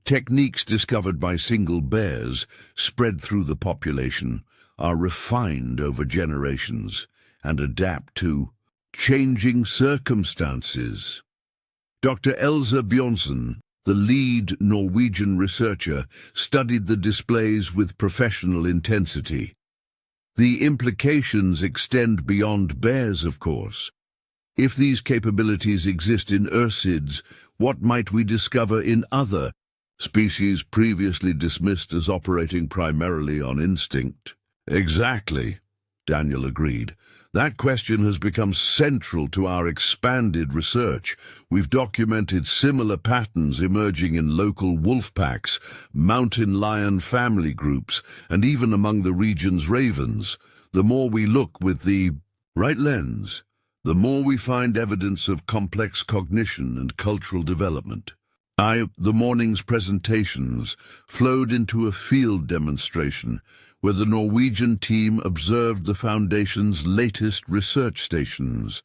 Techniques discovered by single bears, spread through the population, are refined over generations and adapt to changing circumstances." Dr. Elsa Bjørnsen, the lead Norwegian researcher, studied the displays with professional intensity. The implications extend beyond bears, of course. If these capabilities exist in ursids, what might we discover in other species previously dismissed as operating primarily on instinct? "Exactly," Daniel agreed. "That question has become central to our expanded research. We've documented similar patterns emerging in local wolf packs, mountain lion family groups, and even among the region's ravens. The more we look with the right lens, the more we find evidence of complex cognition and cultural development." The morning's presentations flowed into a field demonstration where the Norwegian team observed the Foundation's latest research stations,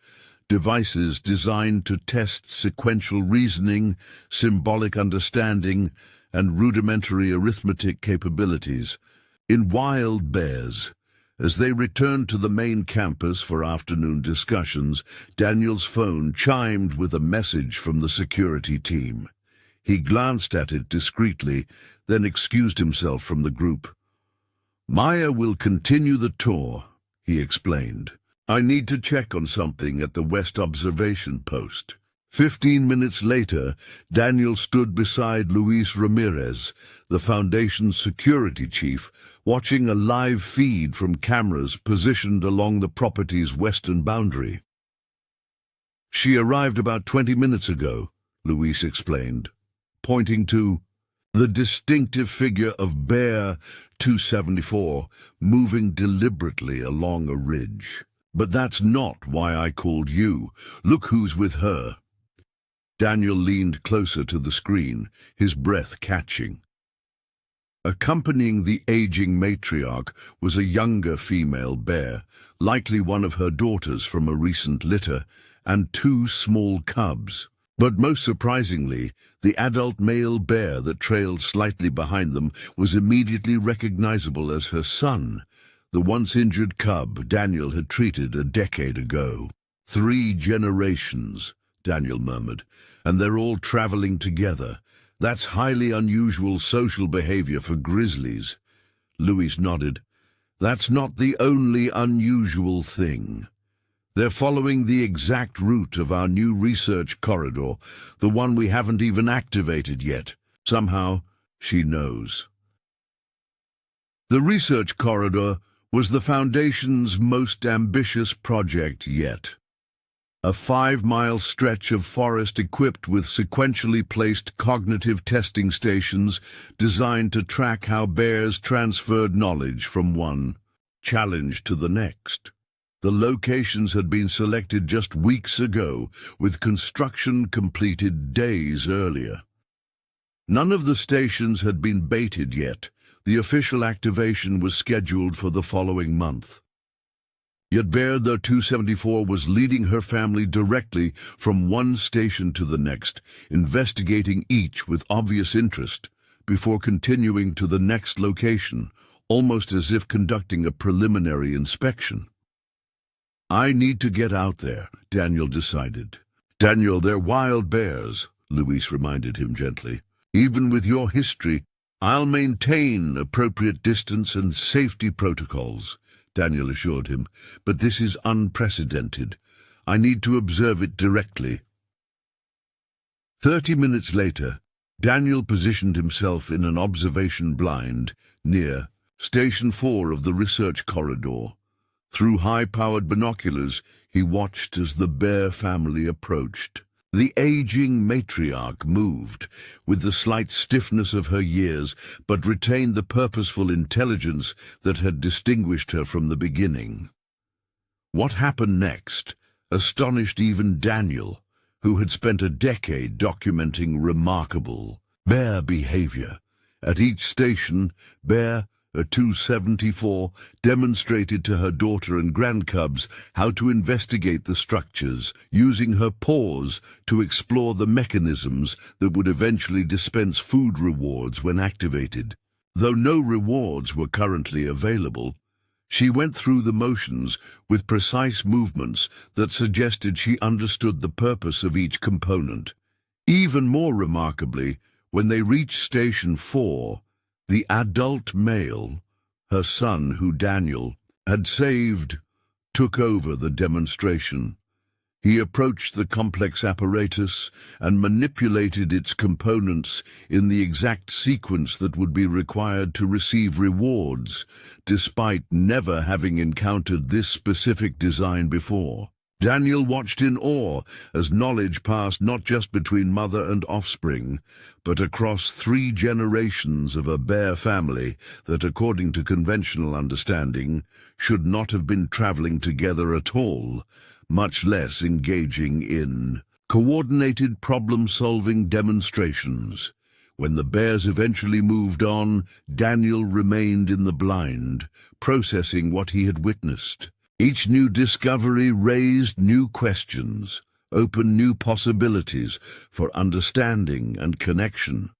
devices designed to test sequential reasoning, symbolic understanding, and rudimentary arithmetic capabilities in wild bears. As they returned to the main campus for afternoon discussions, Daniel's phone chimed with a message from the security team. He glanced at it discreetly, then excused himself from the group. "Maya will continue the tour," he explained. I need to check on something at the West Observation Post. 15 minutes later, Daniel stood beside Luis Ramirez, the Foundation's security chief, watching a live feed from cameras positioned along the property's western boundary. She arrived about 20 minutes ago, Luis explained, pointing to the distinctive figure of Bear 274 moving deliberately along a ridge. But that's not why I called you. Look who's with her. Daniel leaned closer to the screen, his breath catching. Accompanying the aging matriarch was a younger female bear, likely one of her daughters from a recent litter, and two small cubs. But most surprisingly, the adult male bear that trailed slightly behind them was immediately recognizable as her son, the once injured cub Daniel had treated a decade ago. 3 generations, Daniel murmured, and they're all traveling together. That's highly unusual social behavior for grizzlies. Luis nodded. That's not the only unusual thing. They're following the exact route of our new research corridor, the one we haven't even activated yet. Somehow, she knows. The research corridor was the Foundation's most ambitious project yet. A 5-mile stretch of forest equipped with sequentially placed cognitive testing stations designed to track how bears transferred knowledge from one challenge to the next. The locations had been selected just weeks ago, with construction completed days earlier. None of the stations had been baited yet. The official activation was scheduled for the following month. Yet Bear 274 was leading her family directly from one station to the next, investigating each with obvious interest, before continuing to the next location, almost as if conducting a preliminary inspection. I need to get out there, Daniel decided. Daniel, they're wild bears, Luis reminded him gently. Even with your history, I'll maintain appropriate distance and safety protocols, Daniel assured him, but this is unprecedented. I need to observe it directly. 30 minutes later, Daniel positioned himself in an observation blind near Station 4 of the research corridor. Through high-powered binoculars, he watched as the bear family approached. The aging matriarch moved, with the slight stiffness of her years, but retained the purposeful intelligence that had distinguished her from the beginning. What happened next astonished even Daniel, who had spent a decade documenting remarkable bear behavior. At each station, Bear 274 demonstrated to her daughter and grandcubs how to investigate the structures, using her paws to explore the mechanisms that would eventually dispense food rewards when activated. Though no rewards were currently available, she went through the motions with precise movements that suggested she understood the purpose of each component. Even more remarkably, when they reached Station 4, the adult male, her son who Daniel had saved, took over the demonstration. He approached the complex apparatus and manipulated its components in the exact sequence that would be required to receive rewards, despite never having encountered this specific design before. Daniel watched in awe as knowledge passed not just between mother and offspring, but across 3 generations of a bear family that, according to conventional understanding, should not have been traveling together at all, much less engaging in coordinated problem-solving demonstrations. When the bears eventually moved on, Daniel remained in the blind, processing what he had witnessed. Each new discovery raised new questions, opened new possibilities for understanding and connection.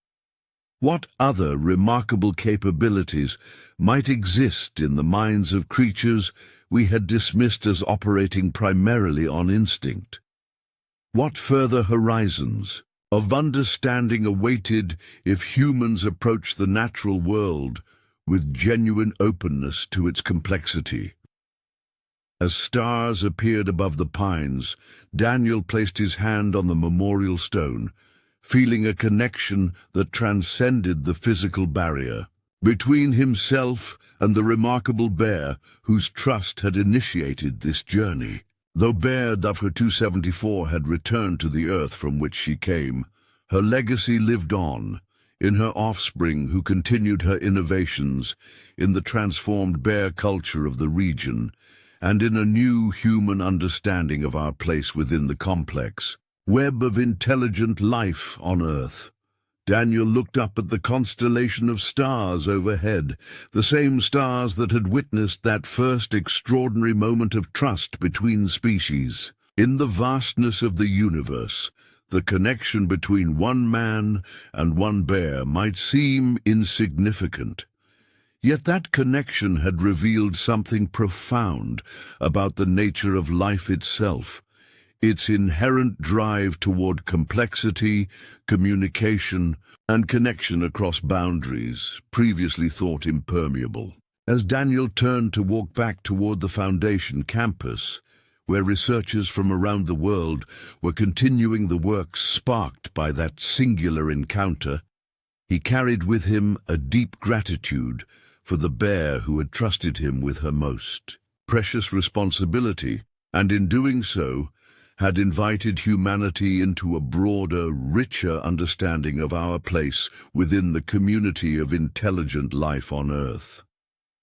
What other remarkable capabilities might exist in the minds of creatures we had dismissed as operating primarily on instinct? What further horizons of understanding awaited if humans approached the natural world with genuine openness to its complexity? As stars appeared above the pines, Daniel placed his hand on the memorial stone, feeling a connection that transcended the physical barrier between himself and the remarkable bear whose trust had initiated this journey. Though Bear Duffer 274 had returned to the earth from which she came, her legacy lived on, in her offspring who continued her innovations, in the transformed bear culture of the region, and in a new human understanding of our place within the complex web of intelligent life on Earth. Daniel looked up at the constellation of stars overhead, the same stars that had witnessed that first extraordinary moment of trust between species. In the vastness of the universe, the connection between one man and one bear might seem insignificant. Yet that connection had revealed something profound about the nature of life itself, its inherent drive toward complexity, communication, and connection across boundaries previously thought impermeable. As Daniel turned to walk back toward the Foundation campus, where researchers from around the world were continuing the work sparked by that singular encounter, he carried with him a deep gratitude for the bear who had trusted him with her most precious responsibility, and in doing so, had invited humanity into a broader, richer understanding of our place within the community of intelligent life on Earth.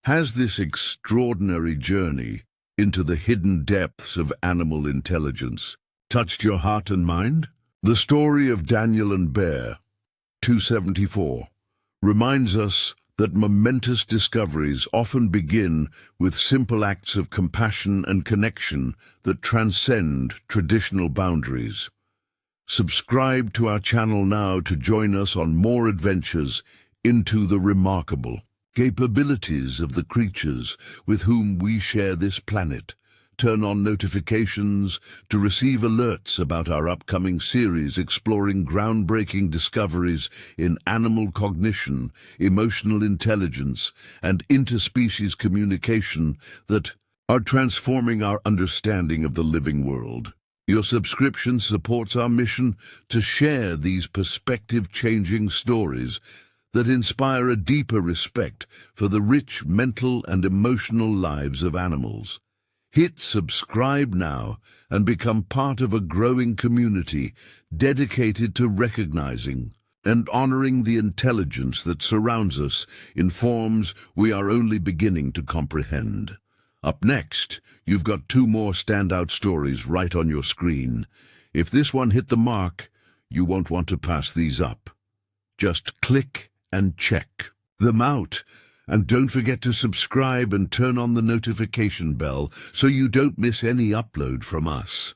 Has this extraordinary journey into the hidden depths of animal intelligence touched your heart and mind? The story of Daniel and Bear 274 reminds us that momentous discoveries often begin with simple acts of compassion and connection that transcend traditional boundaries. Subscribe to our channel now to join us on more adventures into the remarkable capabilities of the creatures with whom we share this planet. Turn on notifications to receive alerts about our upcoming series exploring groundbreaking discoveries in animal cognition, emotional intelligence, and interspecies communication that are transforming our understanding of the living world. Your subscription supports our mission to share these perspective-changing stories that inspire a deeper respect for the rich mental and emotional lives of animals. Hit subscribe now and become part of a growing community dedicated to recognizing and honoring the intelligence that surrounds us in forms we are only beginning to comprehend. Up next, you've got 2 more standout stories right on your screen. If this one hit the mark, you won't want to pass these up. Just click and check them out. And don't forget to subscribe and turn on the notification bell so you don't miss any upload from us.